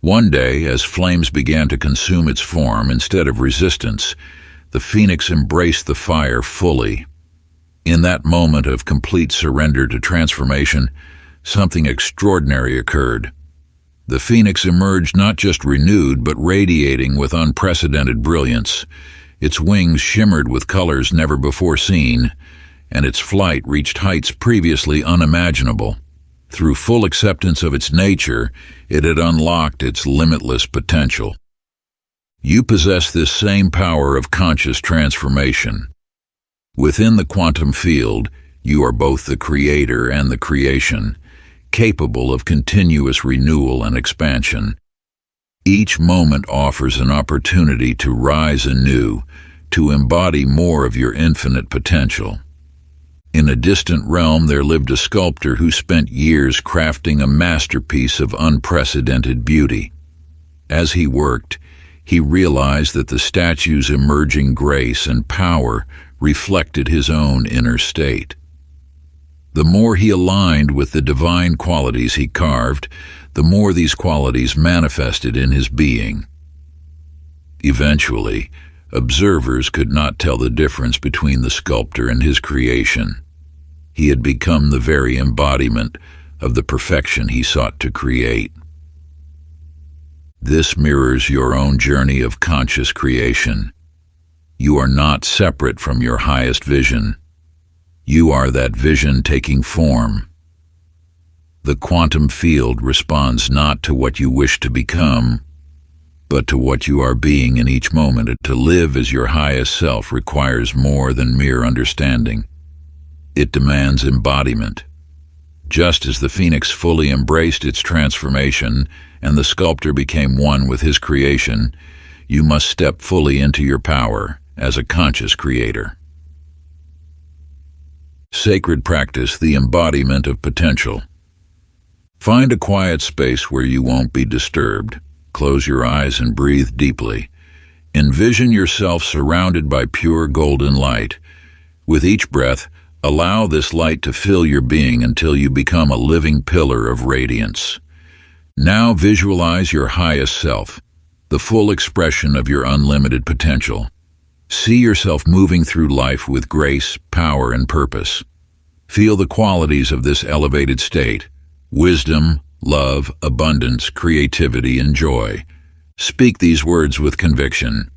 [SPEAKER 1] One day, as flames began to consume its form instead of resistance, the phoenix embraced the fire fully. In that moment of complete surrender to transformation, something extraordinary occurred. The phoenix emerged not just renewed, but radiating with unprecedented brilliance. Its wings shimmered with colors never before seen, and its flight reached heights previously unimaginable. Through full acceptance of its nature, it had unlocked its limitless potential. You possess this same power of conscious transformation. Within the quantum field, you are both the creator and the creation, capable of continuous renewal and expansion. Each moment offers an opportunity to rise anew, to embody more of your infinite potential. In a distant realm there lived a sculptor who spent years crafting a masterpiece of unprecedented beauty. As he worked, he realized that the statue's emerging grace and power reflected his own inner state. The more he aligned with the divine qualities he carved, the more these qualities manifested in his being. Eventually, observers could not tell the difference between the sculptor and his creation. He had become the very embodiment of the perfection he sought to create. This mirrors your own journey of conscious creation. You are not separate from your highest vision. You are that vision taking form. The quantum field responds not to what you wish to become, but to what you are being in each moment. To live as your highest self requires more than mere understanding. It demands embodiment. Just as the phoenix fully embraced its transformation and the sculptor became one with his creation, you must step fully into your power as a conscious creator. Sacred practice, the embodiment of potential. Find a quiet space where you won't be disturbed. Close your eyes and breathe deeply. Envision yourself surrounded by pure golden light. With each breath, allow this light to fill your being until you become a living pillar of radiance. Now visualize your highest self, the full expression of your unlimited potential. See yourself moving through life with grace, power, and purpose. Feel the qualities of this elevated state: wisdom, love, abundance, creativity, and joy. Speak these words with conviction.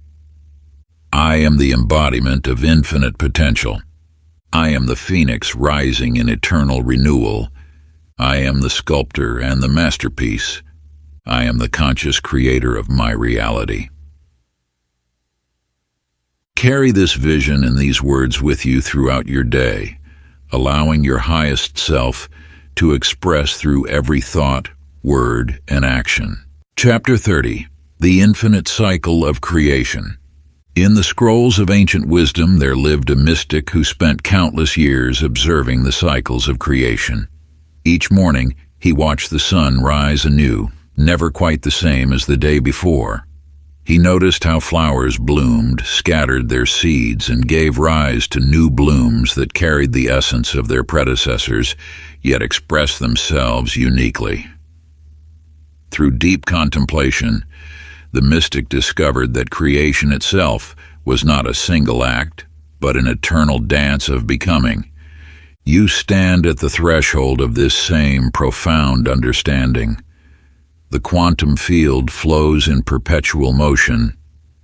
[SPEAKER 1] I am the embodiment of infinite potential. I am the phoenix rising in eternal renewal. I am the sculptor and the masterpiece. I am the conscious creator of my reality. Carry this vision and these words with you throughout your day, allowing your highest self to express through every thought, word, and action. Chapter 30. The Infinite Cycle of Creation. In the scrolls of ancient wisdom there lived a mystic who spent countless years observing the cycles of creation. Each morning he watched the sun rise anew, never quite the same as the day before. He noticed how flowers bloomed, scattered their seeds, and gave rise to new blooms that carried the essence of their predecessors, yet expressed themselves uniquely. Through deep contemplation, the mystic discovered that creation itself was not a single act, but an eternal dance of becoming. You stand at the threshold of this same profound understanding. The quantum field flows in perpetual motion,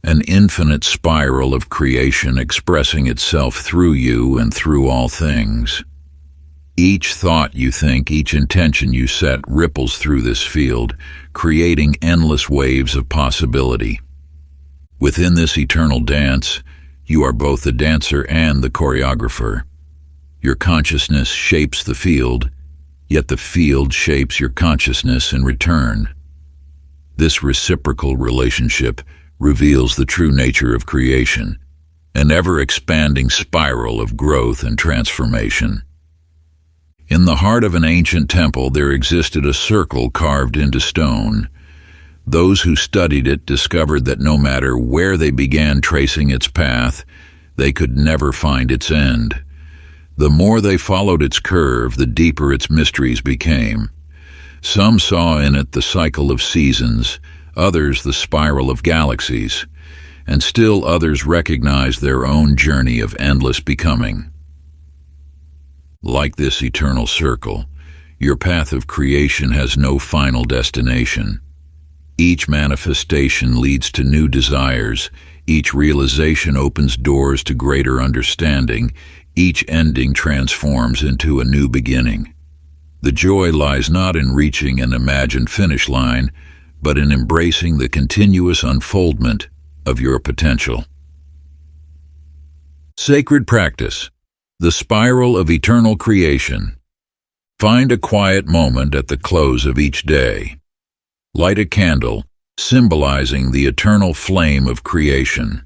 [SPEAKER 1] an infinite spiral of creation expressing itself through you and through all things. Each thought you think, each intention you set ripples through this field, creating endless waves of possibility. Within this eternal dance, you are both the dancer and the choreographer. Your consciousness shapes the field, yet the field shapes your consciousness in return. This reciprocal relationship reveals the true nature of creation, an ever-expanding spiral of growth and transformation. In the heart of an ancient temple there existed a circle carved into stone. Those who studied it discovered that no matter where they began tracing its path, they could never find its end. The more they followed its curve, the deeper its mysteries became. Some saw in it the cycle of seasons, others the spiral of galaxies, and still others recognized their own journey of endless becoming. Like this eternal circle, your path of creation has no final destination. Each manifestation leads to new desires, each realization opens doors to greater understanding, each ending transforms into a new beginning. The joy lies not in reaching an imagined finish line, but in embracing the continuous unfoldment of your potential. Sacred practice. The spiral of eternal creation. Find a quiet moment at the close of each day. Light a candle, symbolizing the eternal flame of creation.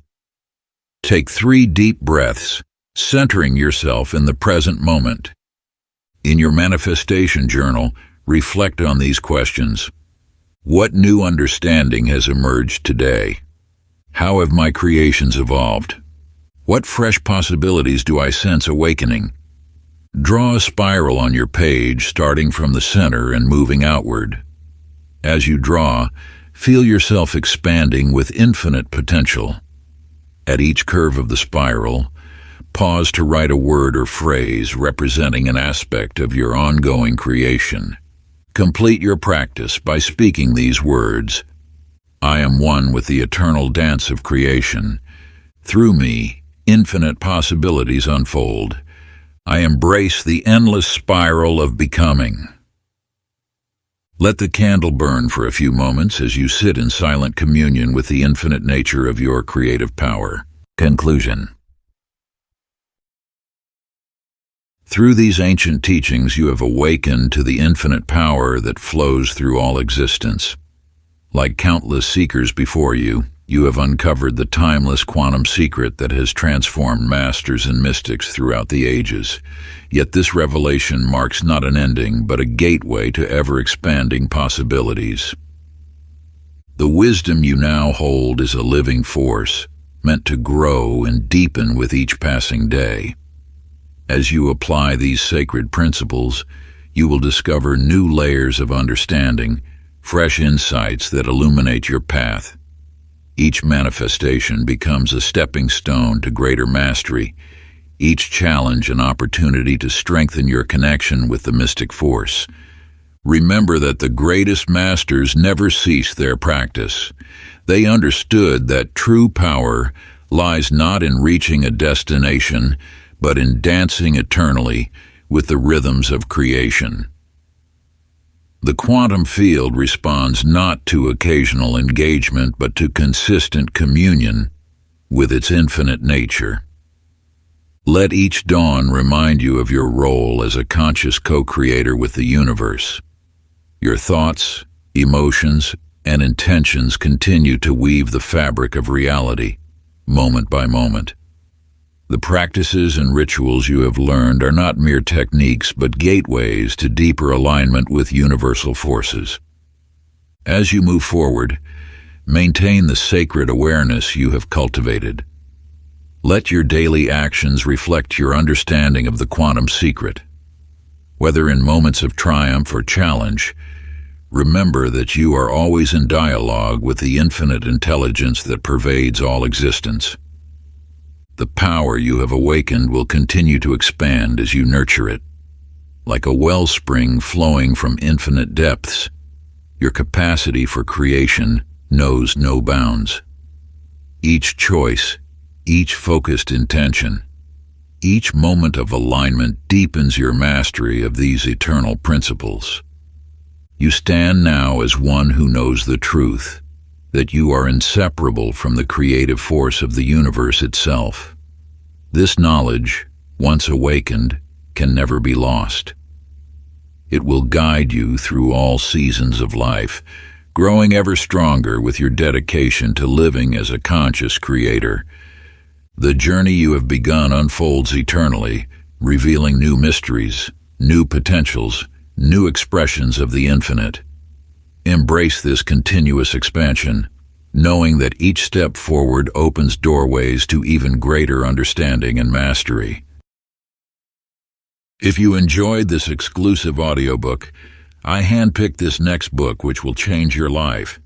[SPEAKER 1] Take 3 deep breaths, centering yourself in the present moment. In your manifestation journal, reflect on these questions. What new understanding has emerged today? How have my creations evolved? What fresh possibilities do I sense awakening? Draw a spiral on your page, starting from the center and moving outward. As you draw, feel yourself expanding with infinite potential. At each curve of the spiral, pause to write a word or phrase representing an aspect of your ongoing creation. Complete your practice by speaking these words. I am one with the eternal dance of creation. Through me, infinite possibilities unfold. I embrace the endless spiral of becoming. Let the candle burn for a few moments as you sit in silent communion with the infinite nature of your creative power. Conclusion. Through these ancient teachings, you have awakened to the infinite power that flows through all existence. Like countless seekers before you, you have uncovered the timeless quantum secret that has transformed masters and mystics throughout the ages. Yet this revelation marks not an ending, but a gateway to ever-expanding possibilities. The wisdom you now hold is a living force, meant to grow and deepen with each passing day. As you apply these sacred principles, you will discover new layers of understanding, fresh insights that illuminate your path. Each manifestation becomes a stepping stone to greater mastery, each challenge an opportunity to strengthen your connection with the mystic force. Remember that the greatest masters never ceased their practice. They understood that true power lies not in reaching a destination, but in dancing eternally with the rhythms of creation. The quantum field responds not to occasional engagement, but to consistent communion with its infinite nature. Let each dawn remind you of your role as a conscious co-creator with the universe. Your thoughts, emotions, and intentions continue to weave the fabric of reality, moment by moment. The practices and rituals you have learned are not mere techniques, but gateways to deeper alignment with universal forces. As you move forward, maintain the sacred awareness you have cultivated. Let your daily actions reflect your understanding of the quantum secret. Whether in moments of triumph or challenge, remember that you are always in dialogue with the infinite intelligence that pervades all existence. The power you have awakened will continue to expand as you nurture it. Like a wellspring flowing from infinite depths, your capacity for creation knows no bounds. Each choice, each focused intention, each moment of alignment deepens your mastery of these eternal principles. You stand now as one who knows the truth, that you are inseparable from the creative force of the universe itself. This knowledge, once awakened, can never be lost. It will guide you through all seasons of life, growing ever stronger with your dedication to living as a conscious creator. The journey you have begun unfolds eternally, revealing new mysteries, new potentials, new expressions of the infinite. Embrace this continuous expansion, knowing that each step forward opens doorways to even greater understanding and mastery. If you enjoyed this exclusive audiobook, I handpicked this next book which will change your life.